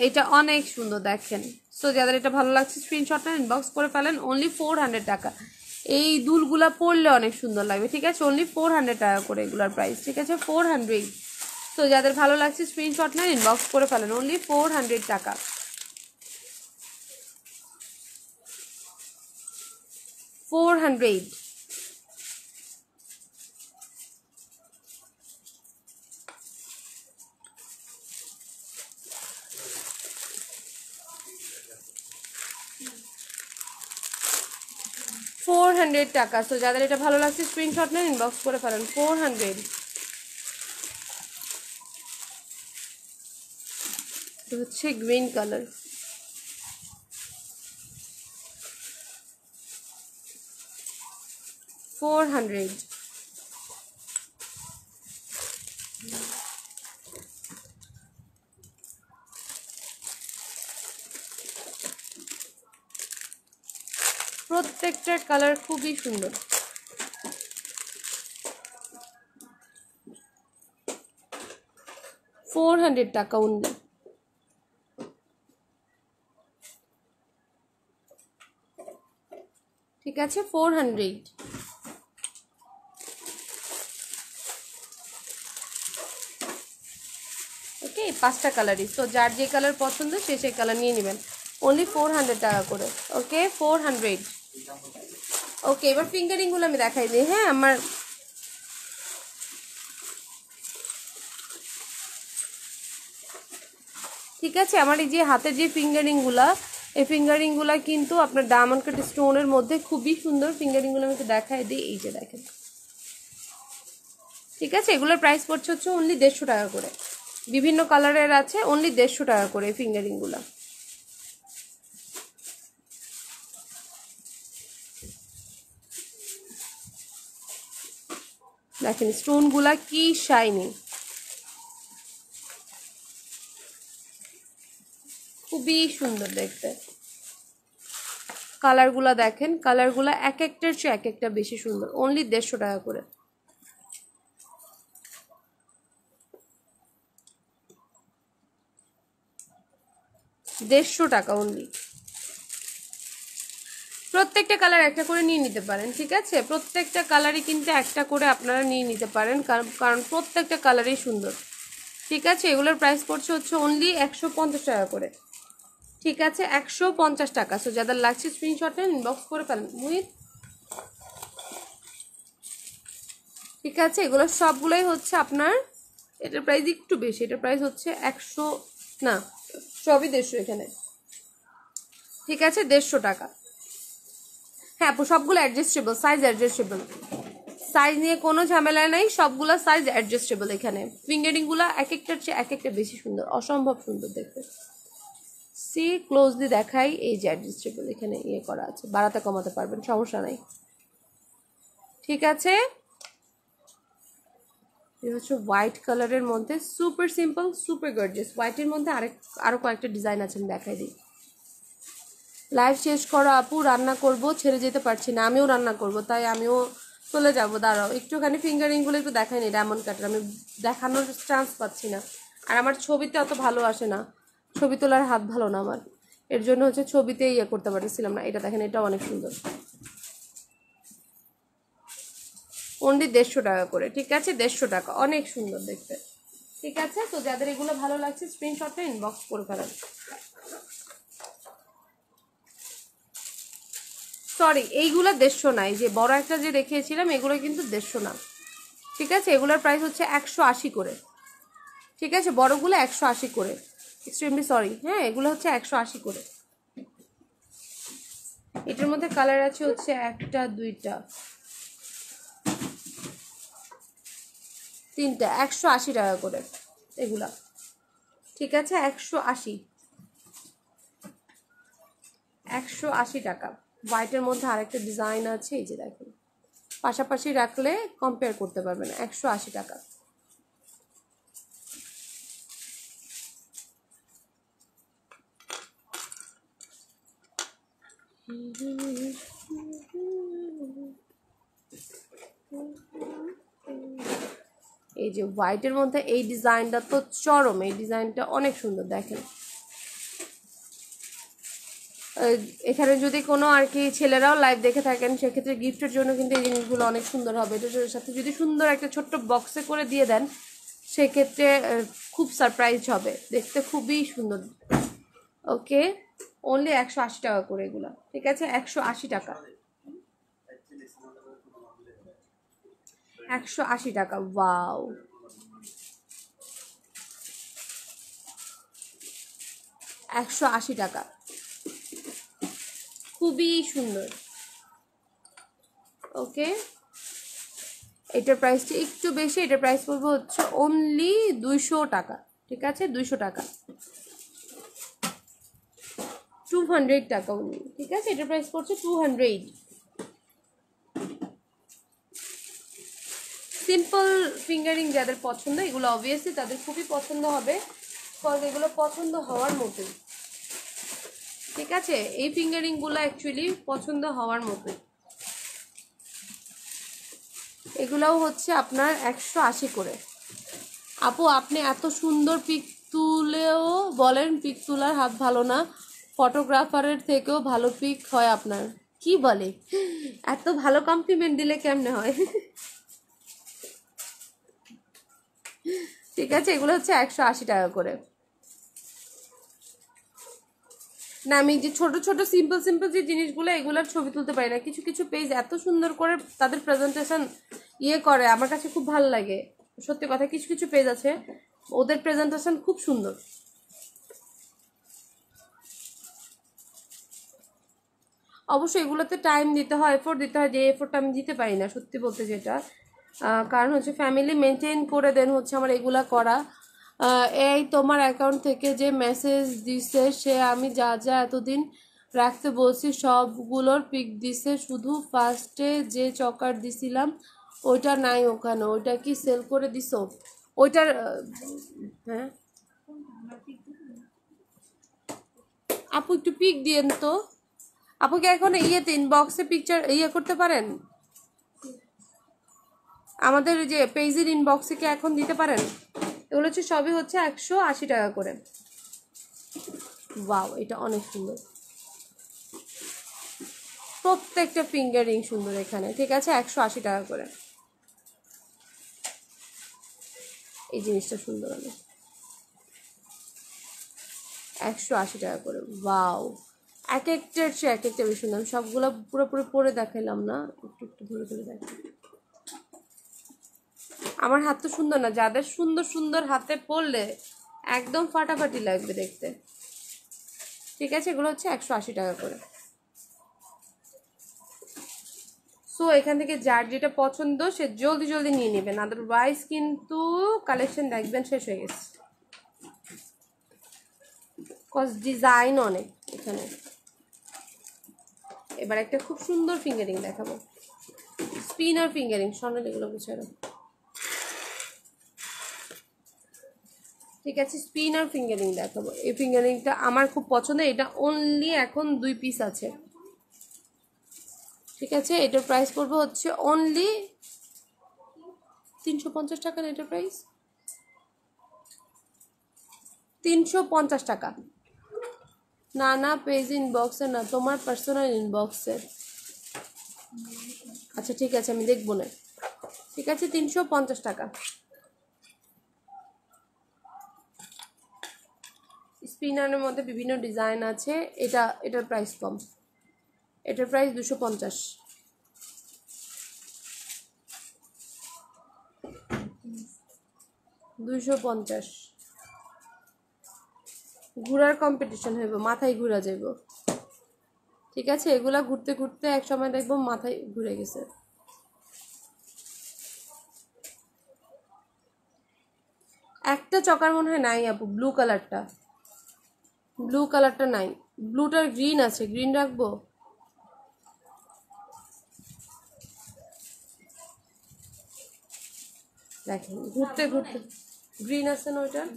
এটা অনেক সুন্দর দেখেন। সো যাদের এটা ভালো লাগছে স্ক্রিনশট নেন, ইনবক্স করে ফেলেন। অনলি 400 টাকা। এই দুলগুলা পরলে অনেক সুন্দর লাগবে। ঠিক আছে, অনলি 400 টাকা করে এগুলোর প্রাইস। ঠিক আছে, 400। সো যাদের ভালো লাগছে স্ক্রিনশট নেন, ইনবক্স করে ফেলেন। অনলি 400 টাকা। 400। টাকা। সো যাদের এটা ভালো লাগছে স্ক্রিনশট নেন, ইনবক্স করে ফেলেন। 400। এটা হচ্ছে গ্রিন কালার, 400। প্রত্যেকটার কালার খুবই সুন্দর। 400 টাকা অনলি। ঠিক আছে, 400। ওকে, 5টা কালারই। তো যার যে কালার পছন্দ সে সেই কালার নিয়ে নেবেন। অনলি 400 টাকা করে। ওকে, 400। ওকে, এবার ফিঙ্গারিংগুলো আমি দেখাই দিই। হ্যাঁ, আমার ঠিক আছে, আমার এই যে হাতের যে ফিঙ্গারিংগুলা, এই ফিঙ্গারিংগুলা কিন্তু আপনার ডায়মন্ড কাট স্টোনের মধ্যে খুবই সুন্দর। ফিঙ্গারিংগুলো আমি একটু দেখাই দিই, এই যে দেখেন। ঠিক আছে, এগুলোর প্রাইস পড়ছে হচ্ছে অনলি 150 টাকা করে। বিভিন্ন কালারের আছে, অনলি 150 টাকা করে এই ফিঙ্গারিংগুলো। দেখেন স্টোনগুলা কি শাইনি, খুবই সুন্দর দেখতে। কালারগুলা দেখেন, কালারগুলা এক একটার চেয়ে এক একটা বেশি সুন্দর। অনলি 150 টাকা করে। টাকা অনলি। প্রত্যেকটা কালার একটা করে নিয়ে নিতে পারেন। ঠিক আছে, প্রত্যেকটা কালারই কিন্তু একটা করে আপনারা নিয়ে নিতে পারেন, কারণ প্রত্যেকটা কালারই সুন্দর। ঠিক আছে, এগুলোর প্রাইস পড়ছে হচ্ছে অনলি 150 টাকা করে। ঠিক আছে, 150 টাকা। সো যাদের লাগছে স্ক্রিনশট নেন, ইনবক্স করে ফেলেন। মুহিত, ঠিক আছে, এগুলো সবগুলোই হচ্ছে আপনার, এটার প্রাইস একটু বেশি, এটার প্রাইস হচ্ছে 100 না, সবই 150 এখানে। ঠিক আছে, 150 টাকা। হ্যাঁ আপু, সবগুলো অ্যাডজাস্টেবল, সাইজ অ্যাডজাস্টেবল, সাইজ নিয়ে কোনো ঝামেলা নাই, সবগুলা সাইজ অ্যাডজাস্টেবল। এখানে ফিঙ্গারিংগুলো এক একটার চেয়ে এক একটা বেশি সুন্দর, অসম্ভব সুন্দর দেখতে। সি ক্লোজলি দেখাই, এই যে অ্যাডজাস্টেবল এখানে ইয়ে করা আছে, বাড়াতে কমাতে পারবেন, সমস্যা নাই। ঠিক আছে, এটা হচ্ছে হোয়াইট কালারের মধ্যে, সুপার সিম্পল সুপার গর্জিয়াস। হোয়াইটের মধ্যে আরো কয়েকটা ডিজাইন আছে, আমি দেখাই দিই। লাইভ শেষ করো আপু, রান্না করব, ছেড়ে যেতে পারছি না। আমিও রান্না করব, তাই আমিও চলে যাব। দাঁড়াও একটুখানি ফিঙ্গারিংগুলো একটু দেখাই নি, ডায়মন্ড কাটার আমি দেখানোর চান্স পাচ্ছি না। আর আমার ছবিতে অত ভালো আসে না, ছবি তোলার হাত ভালো না আমার, এর জন্য হচ্ছে ছবিতে ইয়ে করতে পারছিলাম না। এটা দেখেন, এটা অনেক সুন্দর, অনলি 150 টাকা করে। ঠিক আছে, 150 টাকা, অনেক সুন্দর দেখতে। ঠিক আছে, তো যাদের এগুলো ভালো লাগছে স্ক্রিনশটটা ইনবক্স করে ফেলেন। সরি, এইগুলো 150 না, এই যে বড় একটা যে দেখিয়েছিলাম এগুলো কিন্তু 150 না। ঠিক আছে, এগুলোর প্রাইস হচ্ছে 180 করে। ঠিক আছে, বড়গুলো 180 করে, এক্সট্রিমলি সরি। হ্যাঁ, এগুলো হচ্ছে 180 করে। এটার মধ্যে কালার আছে হচ্ছে একটা, দুইটা, তিনটা, 180 টাকা করে এগুলা। ঠিক আছে, 180 টাকা। হোয়াইটের মধ্যে আরেকটা ডিজাইন আছে, এই যে দেখেন, পাশাপাশি রাখলে কম্পেয়ার করতে পারবেন। 180 টাকা। এই যে হোয়াইটের মধ্যে এই ডিজাইনটা তো চরম, এই ডিজাইনটা অনেক সুন্দর দেখেন। এখানে যদি কোনো আর কি ছেলেরাও লাইভ দেখে থাকেন, সেক্ষেত্রে গিফটের জন্য কিন্তু এই জিনিসগুলো অনেক সুন্দর হবে। এটার সাথে যদি সুন্দর একটা ছোট্ট বক্সে করে দিয়ে দেন, সেক্ষেত্রে খুব সারপ্রাইজ হবে, দেখতে খুবই সুন্দর। ওকে, অনলি 180 টাকা করে এগুলো। ঠিক আছে, 180 টাকা, 180 টাকা। ওয়াও, 180 টাকা, খুবই সুন্দর। ওকে, এটার প্রাইসটা একটু বেশি, এটার প্রাইস পড়বে হচ্ছে অনলি 200 টাকা। ঠিক আছে, 200 টাকা, 200 টাকা অনলি। ঠিক আছে, এটার প্রাইস পড়ছে 200। সিম্পল ফিঙ্গারিং যাদের পছন্দ, এগুলো অবভিয়াসলি তাদের খুবই পছন্দ হবে, কারণ এগুলো পছন্দ হওয়ার মতোই। ঠিক আছে, এই ফিঙ্গারিংগুলো অ্যাকচুয়ালি পছন্দ হওয়ার মতোই। এগুলাও হচ্ছে আপনার 180 করে। আপু আপনি এত সুন্দর পিক তুলেও বলেন পিক তোলার হাত ভালো না, ফটোগ্রাফারের থেকেও ভালো পিক হয় আপনার। কি বলে, এত ভালো কমপ্লিমেন্ট দিলে কেমনে হয়? ঠিক আছে, এগুলো হচ্ছে 180 টাকা করে। না, আমি যে ছোট ছোট সিম্পল সিম্পল যে জিনিসগুলো, এগুলোর ছবি তুলতে পারি না। কিছু কিছু পেজ এত সুন্দর করে তাদের প্রেজেন্টেশন ইয়ে করে, আমার কাছে খুব ভালো লাগে। সত্যি কথা, কিছু কিছু পেজ আছে ওদের প্রেজেন্টেশন খুব সুন্দর। অবশ্যই এগুলোতে টাইম দিতে হয়, এফোর্ট দিতে হয়, যে এফোর্টটা আমি দিতে পারি না সত্যি বলতে, যেটা কারণ হচ্ছে ফ্যামিলি মেনটেন করে দেন হচ্ছে আমার এগুলা করা। এই তোমার অ্যাকাউন্ট থেকে যে মেসেজ দিছে সে, আমি যা যা এতদিন রাখতে বলছি সবগুলোর পিক দিছে, শুধু ফার্স্টে যে চকার দিছিলাম ওইটা নাই ওখানে, ওইটা কি সেল করে দিছো? ওইটার হ্যাঁ আপু, একটু পিক দিয়েন তো। আপুকে এখন ইয়েতে ইনবক্সে পিকচার ইয়ে করতে পারেন, আমাদের যে পেজের ইনবক্সে কি এখন দিতে পারেন? এগুলো হচ্ছে সবই হচ্ছে 180 টাকা করে। ওয়াও, এটা অনেক সুন্দর, প্রত্যেকটা ফিঙ্গারিং সুন্দর এখানে। ঠিক আছে, 180 টাকা করে। এই জিনিসটা সুন্দর, অনেক, 180 টাকা করে। ওয়াও, এক একটার চেয়ে এক একটা বেশি সুন্দর। আমি সবগুলো পুরোপুরি পরে দেখাইলাম না, একটু একটু ধরে ধরে দেখাই। আমার হাত তো সুন্দর না, যাদের সুন্দর সুন্দর হাতে পরলে একদম ফাটাফাটি লাগবে দেখতে। ঠিক আছে, এগুলো হচ্ছে 180 টাকা করে। সো এখান থেকে যার যেটা পছন্দ সে জলদি জলদি নিয়ে নেবেন, আদারওয়াইজ কিন্তু কালেকশন দেখবেন শেষ হয়ে গেছে, কজ ডিজাইন অনেক এখানে। এবার একটা খুব সুন্দর ফিঙ্গারিং দেখাবো, স্পিনার ফিঙ্গারিং, স্বর্ণের এগুলো বুঝারো, ঠিক আছে। স্পিনার ফিঙ্গারিং দেখাবো, এই ফিঙ্গারিংটা আমার খুব পছন্দ, এটা অনলি এখন 2 পিস আছে, ঠিক আছে। এটার প্রাইস পড়বে হচ্ছে অনলি 350 টাকা, না এটার প্রাইস 350 টাকা। না না পেজ ইনবক্সে না, তোমার পার্সোনাল ইনবক্সে। আচ্ছা ঠিক আছে, আমি দেখবো না, ঠিক আছে। 350 টাকা। স্পিনারের মধ্যে বিভিন্ন ডিজাইন আছে, এটার প্রাইস কম, এটার প্রাইস 250। ঘুরার কম্পিটিশন হইব, মাথায় ঘুরা যাইব, ঠিক আছে। এগুলা ঘুরতে ঘুরতে এক সময় দেখবো মাথায় ঘুরে গেছে। একটা চকার মনে হয় নাই আপু, ব্লু কালারটা নাই, ব্লুটার গ্রিন আছে, গ্রিন রাখবো। দেখেন ঘুরতে ঘুরতে গ্রিন আছে না ওইটার,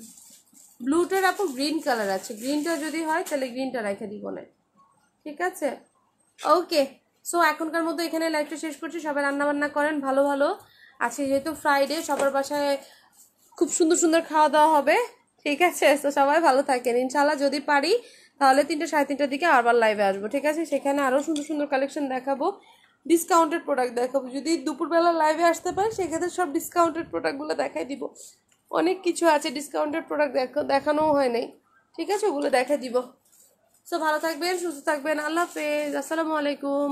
ব্লুটার আপু গ্রিন কালার আছে, গ্রিনটা যদি হয় তাহলে গ্রিনটা রেখে দিব না, ঠিক আছে। ওকে, সো এখনকার মতো এখানে লাইভটা শেষ করছি। সবাই রান্নাবান্না করেন ভালো ভালো, আজকে যেহেতু ফ্রাইডে সবার বাসায় খুব সুন্দর সুন্দর খাওয়া দাওয়া হবে, ঠিক আছে। তো সবাই ভালো থাকেন, ইনশাল্লাহ যদি পারি তাহলে 3টা 3:30টার দিকে আবার লাইভে আসবো, ঠিক আছে। সেখানে আরও সুন্দর সুন্দর কালেকশন দেখাবো, ডিসকাউন্টেড প্রোডাক্ট দেখাবো। যদি দুপুরবেলা লাইভে আসতে পারে সেক্ষেত্রে সব ডিসকাউন্টেড প্রোডাক্টগুলো দেখাই দিব, অনেক কিছু আছে ডিসকাউন্টেড প্রোডাক্ট দেখানোও হয় নাই, ঠিক আছে, ওগুলো দেখাই দিব। সো ভালো থাকবেন, সুস্থ থাকবেন, আল্লাহ হাফেজ, আসসালামু আলাইকুম।